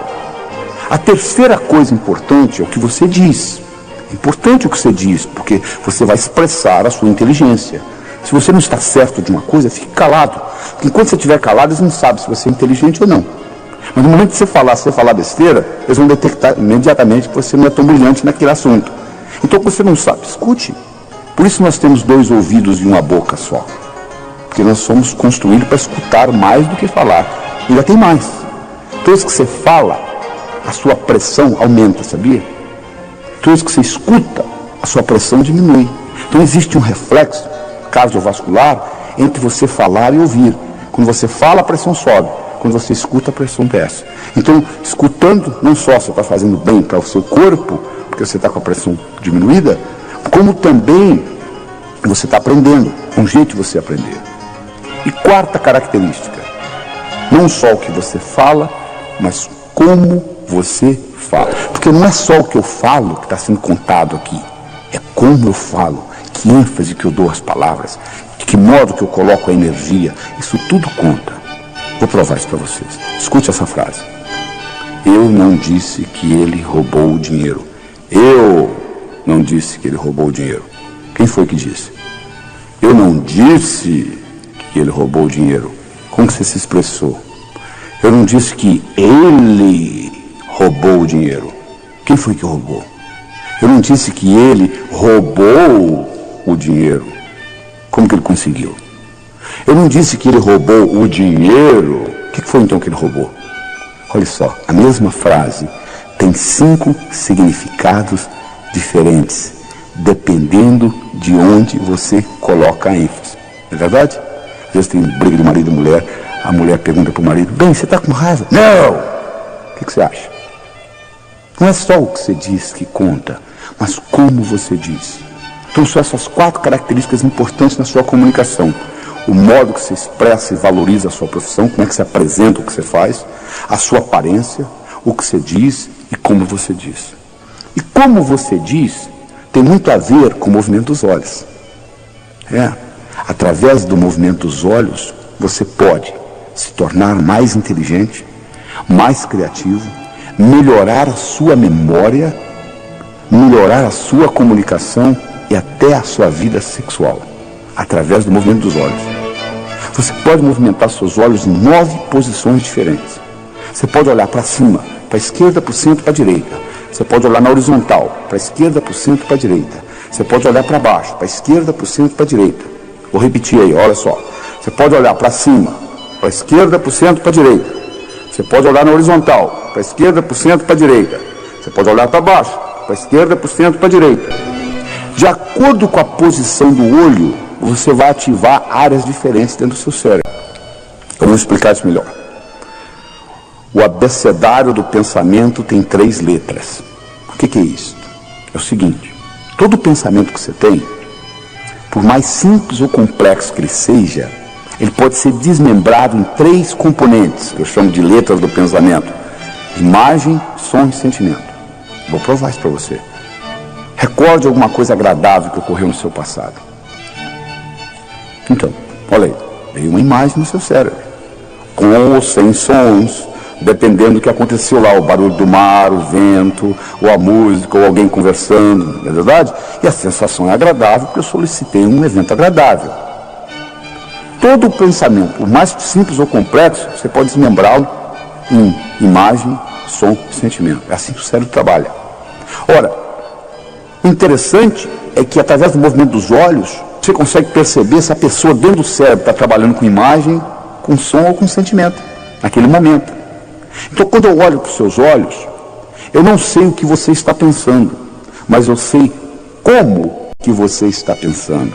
S1: A terceira coisa importante é o que você diz. É importante o que você diz, porque você vai expressar a sua inteligência. Se você não está certo de uma coisa, fique calado. Porque enquanto você estiver calado, eles não sabem se você é inteligente ou não. Mas no momento que você falar besteira, eles vão detectar imediatamente que você não é tão brilhante naquele assunto. Então, o que você não sabe, escute. Por isso nós temos 2 ouvidos e uma boca só. Porque nós somos construídos para escutar mais do que falar. E ainda tem mais. Toda vez que você fala, a sua pressão aumenta, sabia? Toda vez que você escuta, a sua pressão diminui. Então existe um reflexo cardiovascular entre você falar e ouvir. Quando você fala, a pressão sobe. Quando você escuta, a pressão desce. Então, escutando, não só você está fazendo bem para o seu corpo, porque você está com a pressão diminuída, como também você está aprendendo, um jeito de você aprender. E quarta característica, não só o que você fala, mas como você fala. Porque não é só o que eu falo que está sendo contado aqui, é como eu falo, que ênfase que eu dou às palavras, de que modo que eu coloco a energia, isso tudo conta. Vou provar isso para vocês. Escute essa frase. Eu não disse que ele roubou o dinheiro. Eu não disse que ele roubou o dinheiro. Quem foi que disse? Eu não disse que ele roubou o dinheiro. Como você se expressou? Eu não disse que ele roubou o dinheiro. Quem foi que roubou? Eu não disse que ele roubou o dinheiro. Como que ele conseguiu? Eu não disse que ele roubou o dinheiro. O que foi então que ele roubou? Olha só, a mesma frase tem 5 significados diferentes, dependendo de onde você coloca a ênfase. Não é verdade? Às vezes tem briga de marido e mulher, a mulher pergunta para o marido: bem, você está com raiva? Não! O que você acha? Não é só o que você diz que conta, mas como você diz. Então são essas 4 características importantes na sua comunicação. O modo que você expressa e valoriza a sua profissão, como é que você apresenta o que você faz, a sua aparência, o que você diz e como você diz. E como você diz tem muito a ver com o movimento dos olhos. Através do movimento dos olhos, você pode se tornar mais inteligente, mais criativo, melhorar a sua memória, melhorar a sua comunicação e até a sua vida sexual, através do movimento dos olhos. Você pode movimentar seus olhos em 9 posições diferentes. Você pode olhar para cima, para a esquerda, para o centro, para a direita. Você pode olhar na horizontal, para a esquerda, para o centro, para a direita. Você pode olhar para baixo, para a esquerda, para o centro, para a direita. Vou repetir aí, olha só. Você pode olhar para cima, para a esquerda, para o centro, para a direita. Você pode olhar na horizontal, para a esquerda, para o centro, para a direita. Você pode olhar para baixo, para a esquerda, para o centro, para a direita. De acordo com a posição do olho, você vai ativar áreas diferentes dentro do seu cérebro. Eu vou explicar isso melhor. O abecedário do pensamento tem 3 letras. O que é isso? É o seguinte: todo pensamento que você tem, por mais simples ou complexo que ele seja, ele pode ser desmembrado em 3 componentes, que eu chamo de letras do pensamento: imagem, som e sentimento. Vou provar isso para você. Recorde alguma coisa agradável que ocorreu no seu passado. Então, olha aí, veio uma imagem no seu cérebro, com ou sem sons, dependendo do que aconteceu lá, o barulho do mar, o vento, ou a música, ou alguém conversando, não é verdade? E a sensação é agradável, porque eu solicitei um evento agradável. Todo o pensamento, por mais simples ou complexo, você pode desmembrá-lo em imagem, som e sentimento. É assim que o cérebro trabalha. Ora, o interessante é que através do movimento dos olhos, você consegue perceber se a pessoa dentro do cérebro está trabalhando com imagem, com som ou com sentimento, naquele momento. Então, quando eu olho para os seus olhos, eu não sei o que você está pensando, mas eu sei como que você está pensando.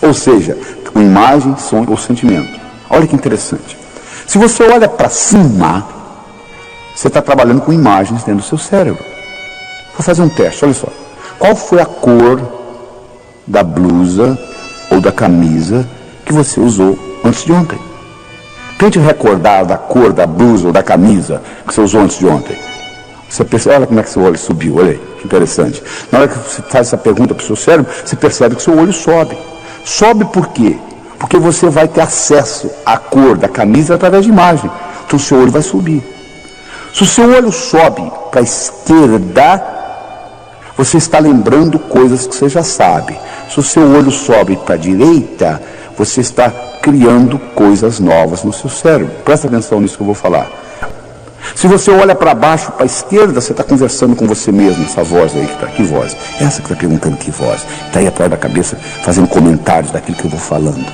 S1: Ou seja, com imagem, som ou sentimento. Olha que interessante. Se você olha para cima, você está trabalhando com imagens dentro do seu cérebro. Vou fazer um teste, olha só. Qual foi a cor da blusa ou da camisa que você usou antes de ontem? Tente recordar da cor da blusa ou da camisa que você usou antes de ontem. Você percebe, olha como é que seu olho subiu, olha aí, que interessante. Na hora que você faz essa pergunta para o seu cérebro, você percebe que seu olho sobe. Sobe por quê? Porque você vai ter acesso à cor da camisa através de imagem. Então o seu olho vai subir. Se o seu olho sobe para a esquerda, você está lembrando coisas que você já sabe. Se o seu olho sobe para a direita, você está criando coisas novas no seu cérebro. Presta atenção nisso que eu vou falar. Se você olha para baixo, para a esquerda, você está conversando com você mesmo. Essa voz aí que está, que voz? Essa que está perguntando que voz. Está aí atrás da cabeça fazendo comentários daquilo que eu vou falando.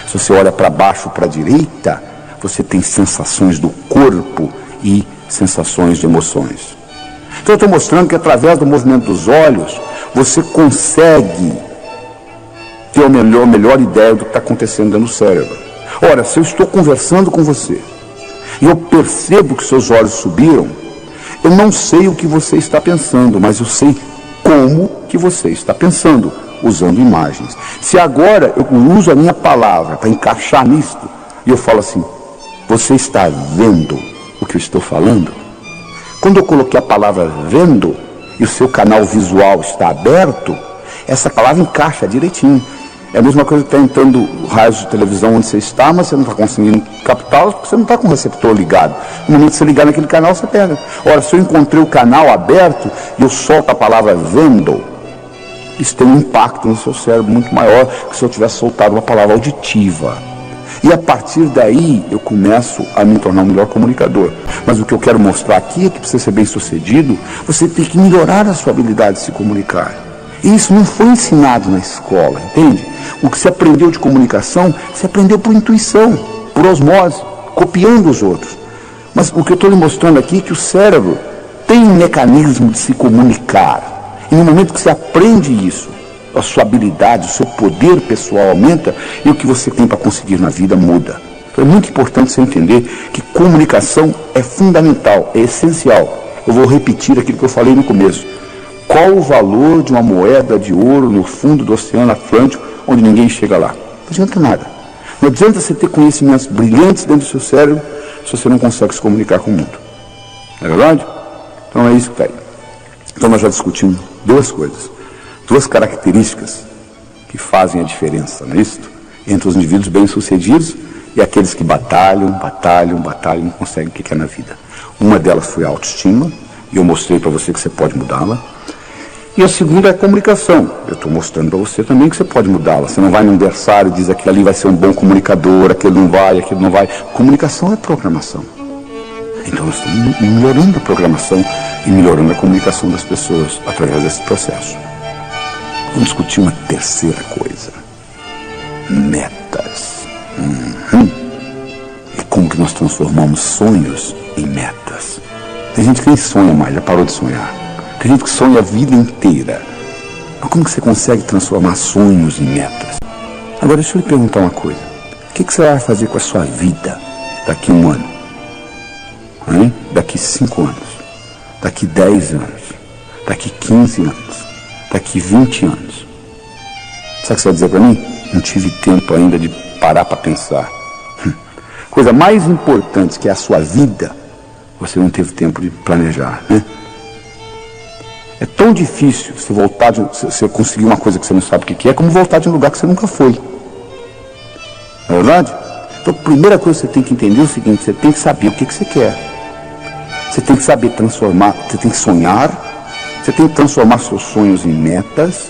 S1: Se você olha para baixo, para a direita, você tem sensações do corpo e sensações de emoções. Então eu estou mostrando que através do movimento dos olhos, você consegue ter a melhor ideia do que está acontecendo dentro do cérebro. Ora, se eu estou conversando com você e eu percebo que seus olhos subiram, eu não sei o que você está pensando, mas eu sei como que você está pensando, usando imagens. Se agora eu uso a minha palavra para encaixar nisto, e eu falo assim: você está vendo o que eu estou falando? Quando eu coloquei a palavra vendo, e o seu canal visual está aberto, essa palavra encaixa direitinho. É a mesma coisa que está entrando raios de televisão onde você está, mas você não está conseguindo captá-los porque você não está com o receptor ligado. No momento que você ligar naquele canal, você pega. Ora, se eu encontrei o canal aberto e eu solto a palavra vendo, isso tem um impacto no seu cérebro muito maior que se eu tivesse soltado uma palavra auditiva. E a partir daí eu começo a me tornar um melhor comunicador. Mas o que eu quero mostrar aqui é que para você ser bem sucedido, você tem que melhorar a sua habilidade de se comunicar. E isso não foi ensinado na escola, entende? O que você aprendeu de comunicação, você aprendeu por intuição, por osmose, copiando os outros. Mas o que eu estou lhe mostrando aqui é que o cérebro tem um mecanismo de se comunicar. E no momento que você aprende isso, a sua habilidade, o seu poder pessoal aumenta e o que você tem para conseguir na vida muda. Então é muito importante você entender que comunicação é fundamental, é essencial. Eu vou repetir aquilo que eu falei no começo. Qual o valor de uma moeda de ouro no fundo do Oceano Atlântico, onde ninguém chega lá? Não adianta nada. Não adianta você ter conhecimentos brilhantes dentro do seu cérebro se você não consegue se comunicar com o mundo. Não é verdade? Então é isso que está aí. Então nós já discutimos 2 coisas. duas características que fazem a diferença, não é isso? Entre os indivíduos bem-sucedidos e aqueles que batalham, e não conseguem o que é na vida. Uma delas foi a autoestima, e eu mostrei para você que você pode mudá-la. E a segunda é a comunicação. Eu estou mostrando para você também que você pode mudá-la. Você não vai num berçário e diz aquele ali vai ser um bom comunicador, aquele não vai, aquele não vai. Comunicação é programação. Então nós estamos melhorando a programação e melhorando a comunicação das pessoas através desse processo. Vamos discutir uma terceira coisa. Metas. E como que nós transformamos sonhos em metas. Tem gente que nem sonha mais, já parou de sonhar. Tem gente que sonha a vida inteira. Mas como que você consegue transformar sonhos em metas? Agora deixa eu lhe perguntar uma coisa. O que você vai fazer com a sua vida daqui a 1 ano? Hein? Daqui 5 anos? Daqui 10 anos? Daqui 15 anos? Daqui 20 anos? Sabe o que você vai dizer para mim? Não tive tempo ainda de parar para pensar. Coisa mais importante que é a sua vida, você não teve tempo de planejar, né? É tão difícil você voltar você conseguir uma coisa que você não sabe o que é, como voltar de um lugar que você nunca foi. Não é verdade? Então a primeira coisa que você tem que entender é o seguinte: você tem que saber o que você quer. Você tem que saber transformar, você tem que sonhar, você tem que transformar seus sonhos em metas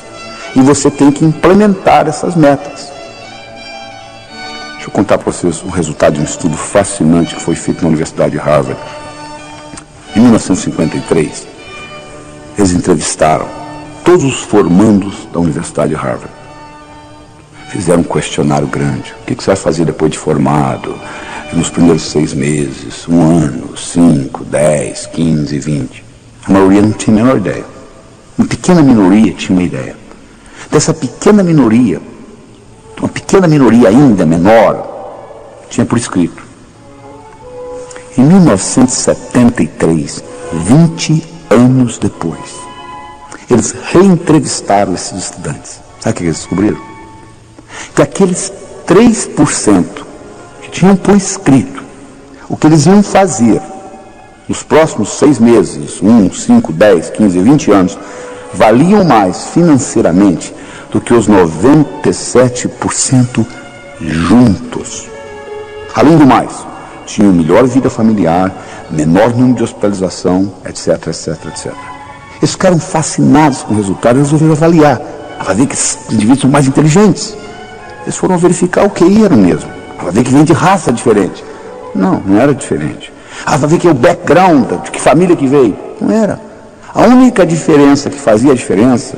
S1: e você tem que implementar essas metas. Deixa eu contar para vocês o resultado de um estudo fascinante que foi feito na Universidade de Harvard. Em 1953, eles entrevistaram todos os formandos da Universidade de Harvard. Fizeram um questionário grande. O que você vai fazer depois de formado? Nos primeiros 6 meses, 1 ano, 5, 10, 15, 20. A maioria não tinha a menor ideia. Uma pequena minoria tinha uma ideia. Dessa pequena minoria, uma pequena minoria ainda menor, tinha por escrito. Em 1973, 20 anos depois, eles reentrevistaram esses estudantes. Sabe o que eles descobriram? Que aqueles 3% que tinham por escrito o que eles iam fazer nos próximos 6 meses, 1, 5, 10, 15, 20 anos, valiam mais financeiramente do que os 97% juntos. Além do mais, tinham melhor vida familiar, menor número de hospitalização, etc, etc, etc. Eles ficaram fascinados com o resultado e resolveram avaliar. Vai ver que esses indivíduos são mais inteligentes. Eles foram verificar o que era mesmo. Vai ver que vem de raça diferente. Não, não era diferente. Vai ver que é o background, de que família que veio. Não era. A única diferença que fazia a diferença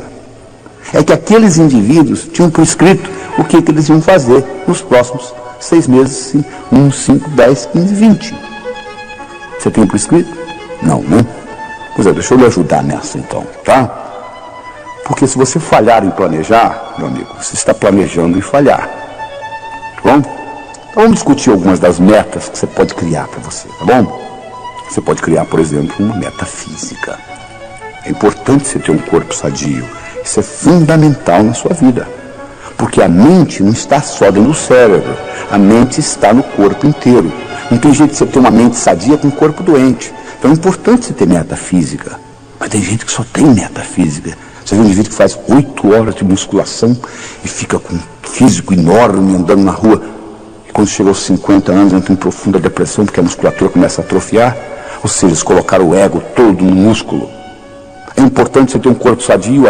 S1: é que aqueles indivíduos tinham por escrito o que eles iam fazer nos próximos 6 meses, 1, 5, 10, 15, 20. Você tem por escrito? Não, né? Pois é, deixa eu lhe ajudar nessa então, tá? Porque se você falhar em planejar, meu amigo, você está planejando em falhar. Tá bom? Então vamos discutir algumas das metas que você pode criar para você, tá bom? Você pode criar, por exemplo, uma meta física. É importante você ter um corpo sadio. Isso é fundamental na sua vida. Porque a mente não está só dentro do cérebro. A mente está no corpo inteiro. Não tem jeito de você ter uma mente sadia com um corpo doente. Então é importante você ter meta física. Mas tem gente que só tem meta física. Você vê um indivíduo que faz 8 horas de musculação e fica com um físico enorme andando na rua. E quando chega aos 50 anos entra em profunda depressão porque a musculatura começa a atrofiar. Ou seja, eles colocaram o ego todo no músculo. É importante você ter um corpo sadio,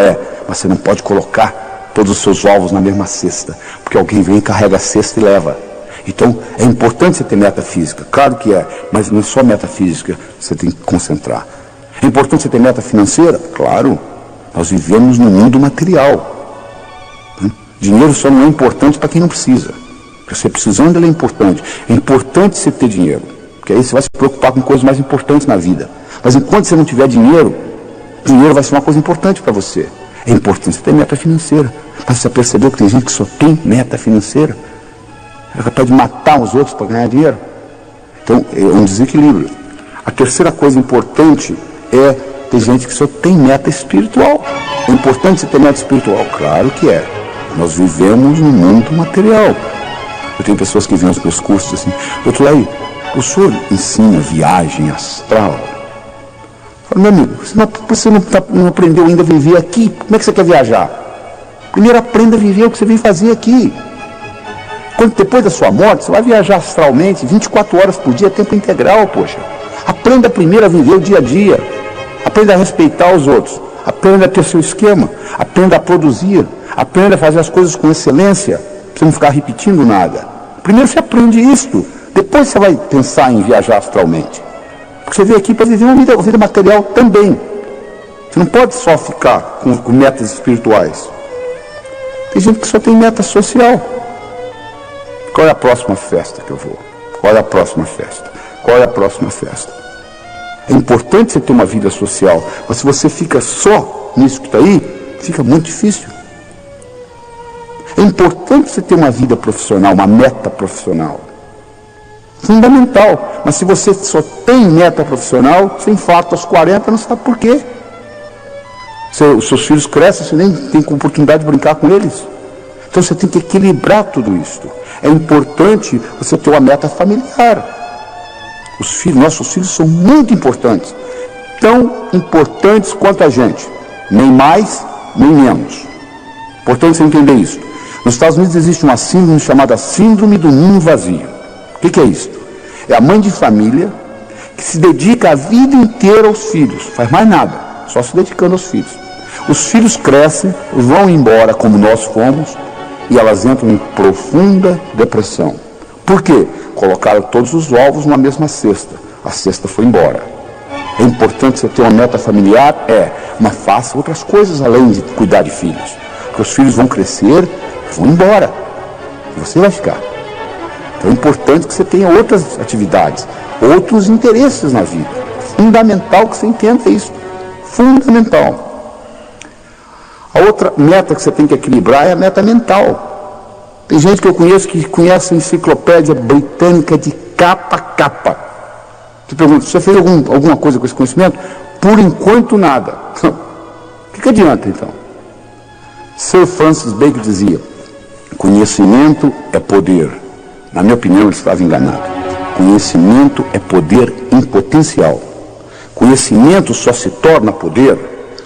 S1: mas você não pode colocar todos os seus ovos na mesma cesta, porque alguém vem, carrega a cesta e leva. Então, é importante você ter meta física, claro que é, mas não é só meta física, você tem que concentrar. É importante você ter meta financeira? Claro, nós vivemos num mundo material. Dinheiro só não é importante para quem não precisa. Porque você precisando, ele é importante. É importante você ter dinheiro, porque aí você vai se preocupar com coisas mais importantes na vida. Mas enquanto você não tiver dinheiro, dinheiro vai ser uma coisa importante para você. É importante você ter meta financeira. Mas você percebeu que tem gente que só tem meta financeira? É capaz de matar os outros para ganhar dinheiro? Então, é um desequilíbrio. A terceira coisa importante é ter gente que só tem meta espiritual. É importante você ter meta espiritual? Claro que é. Nós vivemos num mundo material. Eu tenho pessoas que vêm aos meus cursos assim: doutor Laí, o senhor ensina viagem astral? Falo, meu amigo, você não aprendeu ainda a viver aqui, como é que você quer viajar? Primeiro aprenda a viver o que você vem fazer aqui. Quando depois da sua morte, você vai viajar astralmente, 24 horas por dia, tempo integral, poxa. Aprenda primeiro a viver o dia a dia. Aprenda a respeitar os outros. Aprenda a ter seu esquema. Aprenda a produzir. Aprenda a fazer as coisas com excelência, para você não ficar repetindo nada. Primeiro você aprende isto, depois você vai pensar em viajar astralmente. Porque você veio aqui para viver uma vida material também. Você não pode só ficar com metas espirituais. Tem gente que só tem meta social. Qual é a próxima festa que eu vou? Qual é a próxima festa? Qual é a próxima festa? É importante você ter uma vida social, mas se você fica só nisso que está aí, fica muito difícil. É importante você ter uma vida profissional, uma meta profissional. Fundamental. Mas se você só tem meta profissional, você infarta aos 40, não sabe por quê. Os seus filhos crescem, você nem tem oportunidade de brincar com eles. Então você tem que equilibrar tudo isso. É importante você ter uma meta familiar. Nossos filhos são muito importantes. Tão importantes quanto a gente. Nem mais, nem menos. Importante você entender isso. Nos Estados Unidos existe uma síndrome chamada Síndrome do Ninho Vazio. O que é isso? É a mãe de família que se dedica a vida inteira aos filhos. Faz mais nada, só se dedicando aos filhos. Os filhos crescem, vão embora como nós fomos, e elas entram em profunda depressão. Por quê? Colocaram todos os ovos na mesma cesta. A cesta foi embora. É importante você ter uma meta familiar? Mas faça outras coisas além de cuidar de filhos. Porque os filhos vão crescer, vão embora. E você vai ficar. Então é importante que você tenha outras atividades, outros interesses na vida. Fundamental que você entenda isso. Fundamental. A outra meta que você tem que equilibrar é a meta mental. Tem gente que eu conheço que conhece a enciclopédia britânica de capa a capa. Te pergunto, você fez alguma coisa com esse conhecimento? Por enquanto nada. O que adianta então? Sir Francis Bacon dizia, conhecimento é poder. Na minha opinião, ele estava enganado. Conhecimento é poder em potencial. Conhecimento só se torna poder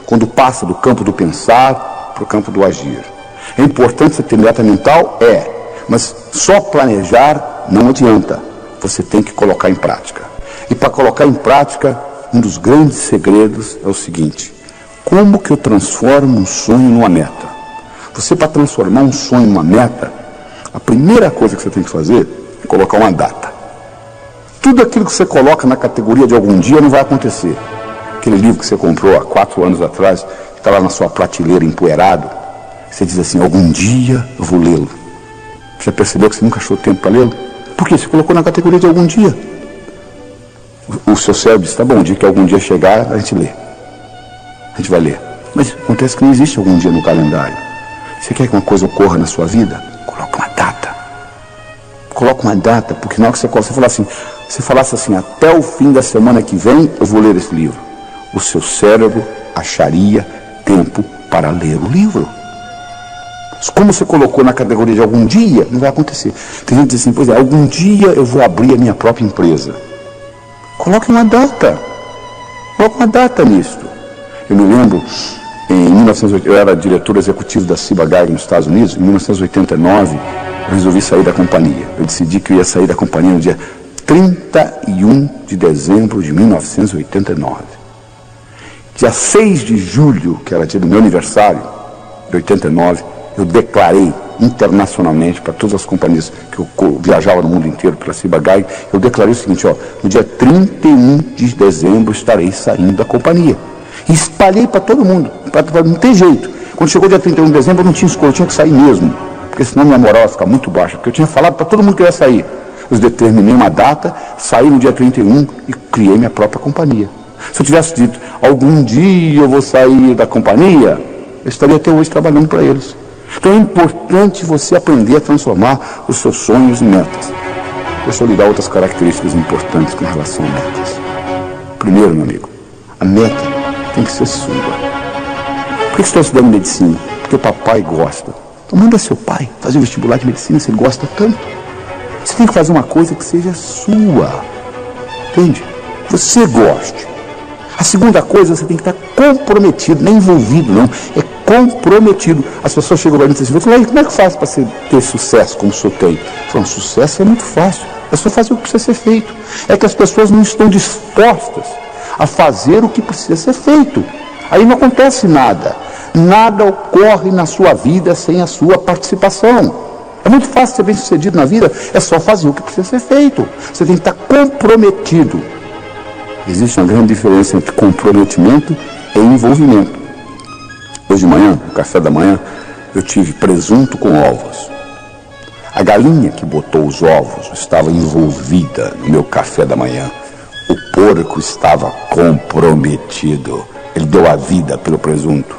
S1: quando passa do campo do pensar para o campo do agir. É importante você ter meta mental? Mas só planejar não adianta. Você tem que colocar em prática. E para colocar em prática, um dos grandes segredos é o seguinte: como que eu transformo um sonho numa meta? Você, para transformar um sonho numa meta, a primeira coisa que você tem que fazer é colocar uma data. Tudo aquilo que você coloca na categoria de algum dia não vai acontecer. Aquele livro que você comprou há 4 anos atrás, que está lá na sua prateleira empoeirado, você diz assim, algum dia eu vou lê-lo. Você percebeu que você nunca achou tempo para lê-lo? Por quê? Você colocou na categoria de algum dia. O seu cérebro diz, tá bom, o dia que algum dia chegar, a gente lê. A gente vai ler. Mas acontece que não existe algum dia no calendário. Você quer que uma coisa ocorra na sua vida? Coloca uma data. Coloca uma data, porque na hora que você falasse assim, até o fim da semana que vem, eu vou ler esse livro. O seu cérebro acharia tempo para ler o livro. Como você colocou na categoria de algum dia, não vai acontecer. Tem gente que diz assim, pois é, algum dia eu vou abrir a minha própria empresa. Coloque uma data. Coloque uma data nisso. Eu me lembro, em 1980, eu era diretor executivo da Ciba Geigy nos Estados Unidos. Em 1989, eu resolvi sair da companhia. Eu decidi que eu ia sair da companhia no dia 31 de dezembro de 1989. Dia 6 de julho, que era dia do meu aniversário, de 89, eu declarei internacionalmente para todas as companhias que eu viajava no mundo inteiro pela Ciba Geigy, eu declarei o seguinte, no dia 31 de dezembro estarei saindo da companhia. E espalhei para todo mundo, não tem jeito. Quando chegou dia 31 de dezembro eu não tinha escolha, eu tinha que sair mesmo, porque senão minha moral ia ficar muito baixa, porque eu tinha falado para todo mundo que eu ia sair. Eu determinei uma data, saí no dia 31 e criei minha própria companhia. Se eu tivesse dito, algum dia eu vou sair da companhia, eu estaria até hoje trabalhando para eles. Então é importante você aprender a transformar os seus sonhos em metas. Deixa eu lhe dar outras características importantes com relação a metas. Primeiro, meu amigo, a meta tem que ser sua. Por que você está estudando medicina? Porque o papai gosta. Então manda seu pai fazer o vestibular de medicina se ele gosta tanto. Você tem que fazer uma coisa que seja sua. Entende? Você goste. A segunda coisa, você tem que estar comprometido, não é envolvido não, é comprometido. As pessoas chegam para mim e dizem assim, como é que faz para você ter sucesso como o senhor tem? Eu falo, sucesso é muito fácil, é só fazer o que precisa ser feito. É que as pessoas não estão dispostas a fazer o que precisa ser feito. Aí não acontece nada. Nada ocorre na sua vida sem a sua participação. É muito fácil ser bem sucedido na vida, é só fazer o que precisa ser feito. Você tem que estar comprometido. Existe uma grande diferença entre comprometimento e envolvimento. Hoje de manhã, no café da manhã, eu tive presunto com ovos. A galinha que botou os ovos estava envolvida no meu café da manhã. O porco estava comprometido. Ele deu a vida pelo presunto.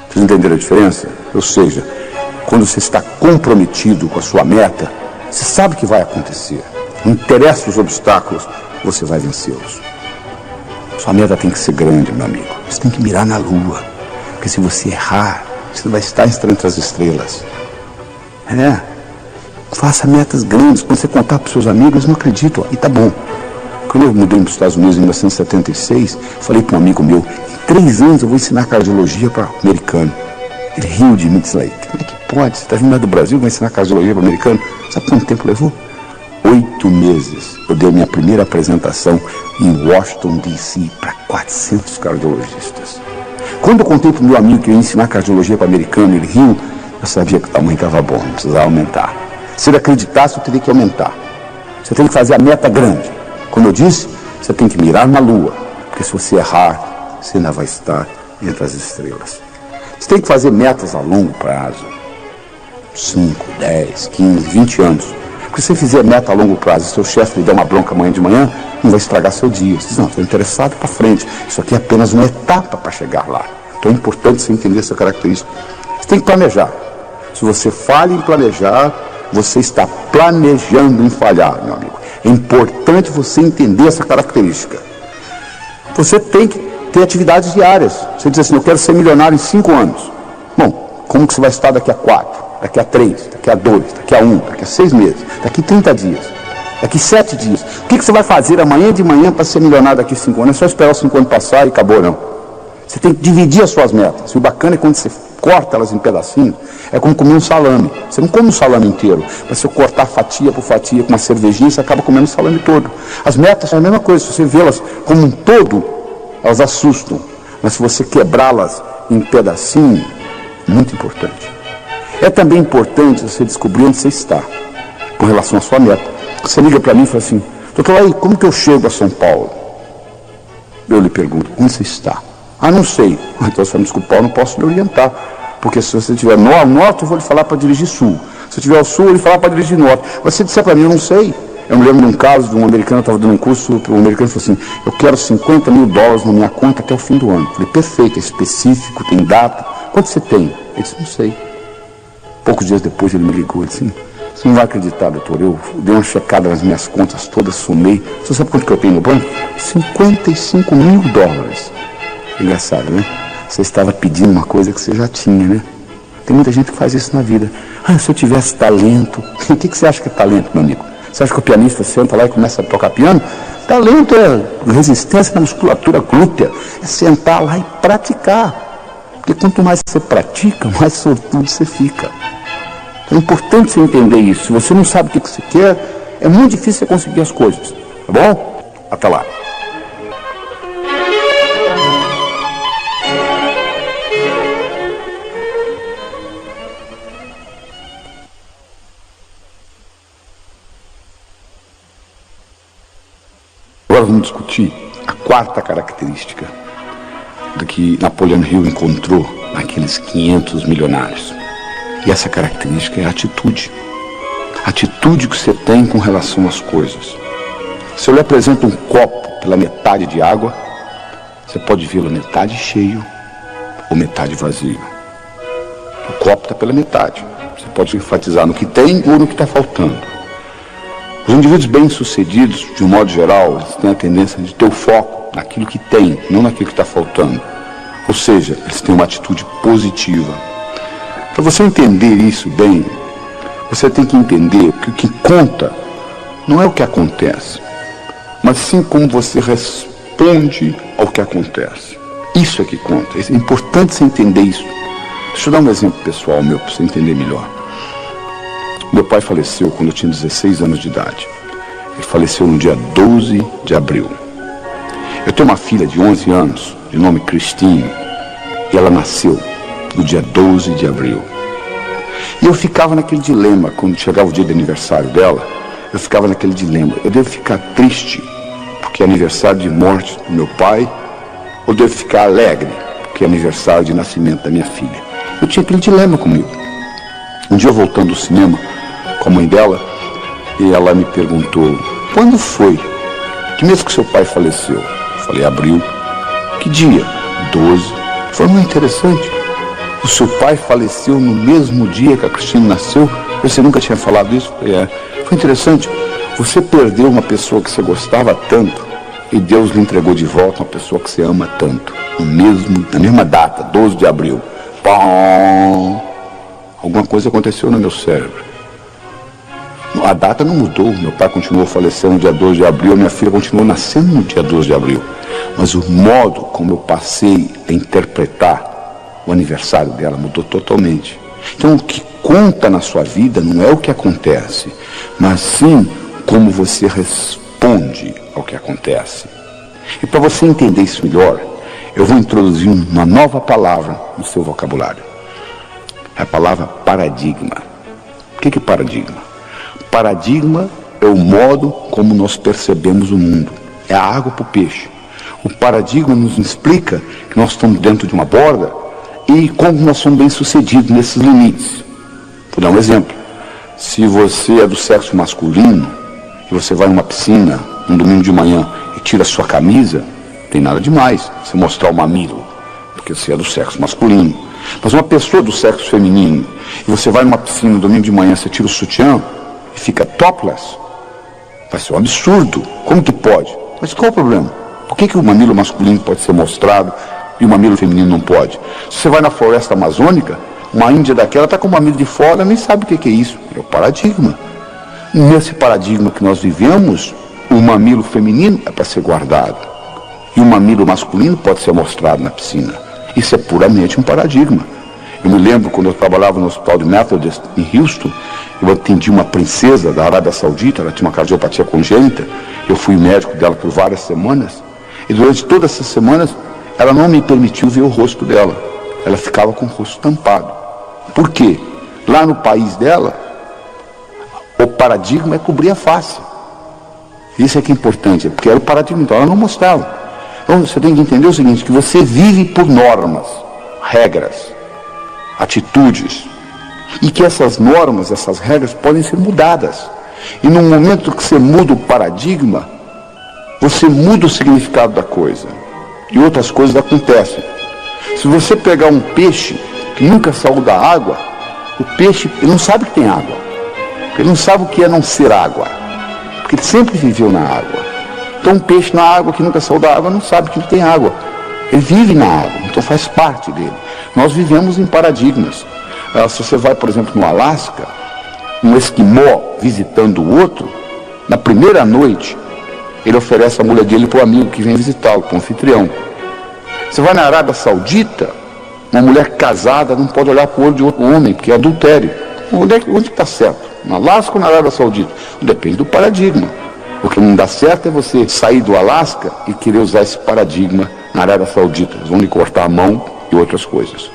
S1: Vocês entenderam a diferença? Ou seja, quando você está comprometido com a sua meta, você sabe o que vai acontecer. Não interessa os obstáculos, você vai vencê-los. Sua meta tem que ser grande, meu amigo. Você tem que mirar na lua. Porque se você errar, você vai estar entre as estrelas. Faça metas grandes. Quando você contar para os seus amigos, eles não acreditam. E tá bom. Quando eu mudei para os Estados Unidos em 1976, falei para um amigo meu, em 3 anos eu vou ensinar cardiologia para americano. Ele riu de mim e disse, como é que pode? Você está vindo lá do Brasil, vai ensinar cardiologia para americano? Sabe quanto tempo levou? 8 meses. Eu dei a minha primeira apresentação em Washington, D.C. para 400 cardiologistas. Quando eu contei para o meu amigo que eu ia ensinar cardiologia para americano, ele riu, eu sabia que o tamanho estava bom, não precisava aumentar. Se ele acreditasse, eu teria que aumentar. Você tem que fazer a meta grande. Como eu disse, você tem que mirar na lua, porque se você errar, você ainda vai estar entre as estrelas. Você tem que fazer metas a longo prazo, 5, 10, 15, 20 anos. Porque se você fizer meta a longo prazo, seu chefe lhe der uma bronca amanhã de manhã, não vai estragar seu dia. Você diz, não, estou interessado para frente. Isso aqui é apenas uma etapa para chegar lá. Então é importante você entender essa característica. Você tem que planejar. Se você falha em planejar, você está planejando em falhar, meu amigo. É importante você entender essa característica. Você tem que ter atividades diárias. Você diz assim, eu quero ser milionário em 5 anos. Bom, como que você vai estar daqui a 4, daqui a 3, daqui a 2, daqui a 1, daqui a 6 meses, daqui a 30 dias, daqui a 7 dias? O que você vai fazer amanhã de manhã para ser milionário daqui a 5 anos? É só esperar os 5 anos passar e acabou, não. Você tem que dividir as suas metas. E o bacana é quando você corta elas em pedacinhos, é como comer um salame. Você não come um salame inteiro, mas se eu cortar fatia por fatia com uma cervejinha, você acaba comendo o salame todo. As metas são a mesma coisa, se você vê-las como um todo, elas assustam. Mas se você quebrá-las em pedacinhos, muito importante. É também importante você descobrir onde você está, com relação à sua meta. Você liga para mim e fala assim, doutor, aí, como que eu chego a São Paulo? Eu lhe pergunto, onde você está? Ah, não sei. Então, se eu me desculpar, eu não posso lhe orientar. Porque se você estiver no norte, eu vou lhe falar para dirigir sul. Se eu estiver ao sul, eu vou lhe falar para dirigir norte. Mas se disser para mim, eu não sei. Eu me lembro de um caso de um americano que estava dando um curso, o americano falou assim, eu quero $50 mil na minha conta até o fim do ano. Eu falei, perfeito, é específico, tem data. Quanto você tem? Ele disse, não sei. Poucos dias depois ele me ligou e disse, você não vai acreditar, doutor, eu dei uma checada nas minhas contas todas, somei. Você sabe quanto que eu tenho no banco? $55 mil. Engraçado, né? Você estava pedindo uma coisa que você já tinha, né? Tem muita gente que faz isso na vida. Ah, se eu tivesse talento. O que você acha que é talento, meu amigo? Você acha que o pianista senta lá e começa a tocar piano? Talento é resistência na musculatura glútea. É sentar lá e praticar. Porque quanto mais você pratica, mais sortudo você fica. Então é importante você entender isso. Se você não sabe o que você quer, é muito difícil você conseguir as coisas. Tá bom? Até lá. Agora vamos discutir a quarta característica do que Napoleão Hill encontrou naqueles 500 milionários. E essa característica é a atitude. A atitude que você tem com relação às coisas. Se eu lhe apresento um copo pela metade de água, você pode vê-lo metade cheio ou metade vazio. O copo está pela metade. Você pode enfatizar no que tem ou no que está faltando. Os indivíduos bem-sucedidos, de um modo geral, eles têm a tendência de ter o foco naquilo que tem, não naquilo que está faltando. Ou seja, eles têm uma atitude positiva. Para você entender isso bem, você tem que entender que o que conta não é o que acontece, mas sim como você responde ao que acontece. Isso é que conta. É importante você entender isso. Deixa eu dar um exemplo pessoal meu, para você entender melhor. Meu pai faleceu quando eu tinha 16 anos de idade. Ele faleceu no dia 12 de abril. Eu tenho uma filha de 11 anos, de nome Cristine, e ela nasceu no dia 12 de abril. E eu ficava naquele dilema, quando chegava o dia de aniversário dela, eu ficava naquele dilema. Eu devo ficar triste, porque é aniversário de morte do meu pai, ou devo ficar alegre, porque é aniversário de nascimento da minha filha? Eu tinha aquele dilema comigo. Um dia, voltando do cinema com a mãe dela, e ela me perguntou: quando foi? Que mês que seu pai faleceu? Eu falei: abril. Que dia? 12. Foi muito interessante. O seu pai faleceu no mesmo dia que a Cristina nasceu? Você nunca tinha falado isso? Eu falei: foi interessante. Você perdeu uma pessoa que você gostava tanto, e Deus lhe entregou de volta uma pessoa que você ama tanto. Na mesma data, 12 de abril. Pum! Alguma coisa aconteceu no meu cérebro. A data não mudou. Meu pai continuou falecendo no dia 12 de abril, minha filha continuou nascendo no dia 12 de abril. Mas o modo como eu passei a interpretar o aniversário dela mudou totalmente. Então, o que conta na sua vida não é o que acontece, mas sim como você responde ao que acontece. E para você entender isso melhor, eu vou introduzir uma nova palavra no seu vocabulário. É a palavra paradigma. O que é paradigma? Paradigma é o modo como nós percebemos o mundo. É a água para o peixe. O paradigma nos explica que nós estamos dentro de uma borda e como nós somos bem-sucedidos nesses limites. Vou dar um exemplo. Se você é do sexo masculino e você vai numa piscina um domingo de manhã e tira a sua camisa, não tem nada demais você mostrar o mamilo, porque você é do sexo masculino. Mas uma pessoa do sexo feminino e você vai numa piscina no domingo de manhã, você tira o sutiã e fica topless, vai ser um absurdo. Como que pode? Mas qual é o problema? Por que o mamilo masculino pode ser mostrado e o mamilo feminino não pode? Se você vai na floresta amazônica, uma índia daquela está com o mamilo de fora, nem sabe o que é isso. É o paradigma. Nesse paradigma que nós vivemos, o mamilo feminino é para ser guardado e o mamilo masculino pode ser mostrado na piscina. Isso é puramente um paradigma. Eu me lembro quando eu trabalhava no hospital de Methodist em Houston, eu atendi uma princesa da Arábia Saudita, ela tinha uma cardiopatia congênita, eu fui médico dela por várias semanas, e durante todas essas semanas, ela não me permitiu ver o rosto dela, ela ficava com o rosto tampado. Por quê? Lá no país dela, o paradigma é cobrir a face. Isso é que é importante, porque era o paradigma, então ela não mostrava. Então você tem que entender o seguinte, que você vive por normas, regras, atitudes, e que essas normas, essas regras podem ser mudadas. E no momento que você muda o paradigma, você muda o significado da coisa. E outras coisas acontecem. Se você pegar um peixe que nunca saiu da água, o peixe ele não sabe que tem água. Ele não sabe o que é não ser água. Porque ele sempre viveu na água. Então um peixe na água que nunca saiu da água não sabe que tem água. Ele vive na água, então faz parte dele. Nós vivemos em paradigmas. Se você vai, por exemplo, no Alasca, um esquimó visitando o outro, na primeira noite, ele oferece a mulher dele para o amigo que vem visitá-lo, para o anfitrião. Você vai na Arábia Saudita, uma mulher casada não pode olhar para o olho de outro homem, porque é adultério. Onde está certo? No Alasca ou na Arábia Saudita? Depende do paradigma. O que não dá certo é você sair do Alasca e querer usar esse paradigma na Arábia Saudita. Eles vão lhe cortar a mão e outras coisas.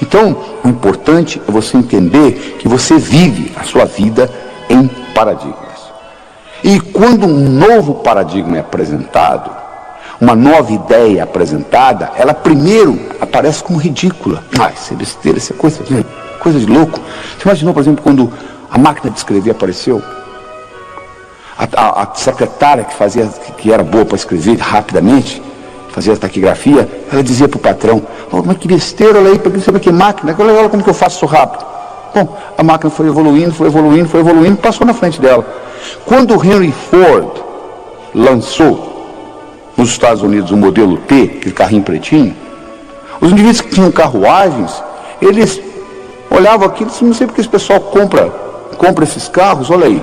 S1: Então, o importante é você entender que você vive a sua vida em paradigmas. E quando um novo paradigma é apresentado, uma nova ideia é apresentada, ela primeiro aparece como ridícula. Isso é besteira, isso é coisa de louco. Você imaginou, por exemplo, quando a máquina de escrever apareceu? A secretária que era boa para escrever rapidamente, fazia a taquigrafia, ela dizia para o patrão: mas que besteira, olha aí, para saber que máquina, olha como que eu faço isso rápido. Bom, a máquina foi evoluindo, passou na frente dela. Quando o Henry Ford lançou nos Estados Unidos o modelo T, aquele carrinho pretinho, os indivíduos que tinham carruagens, eles olhavam aquilo e diziam: não sei porque esse pessoal compra esses carros, olha aí,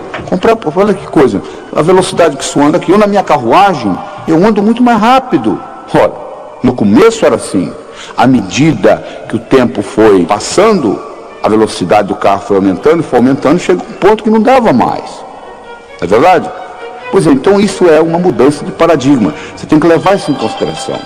S1: olha que coisa, a velocidade que isso anda aqui. Eu na minha carruagem, eu ando muito mais rápido. Olha, no começo era assim. À medida que o tempo foi passando, a velocidade do carro foi aumentando, chega um ponto que não dava mais. Não é verdade? Pois é, então isso é uma mudança de paradigma. Você tem que levar isso em consideração.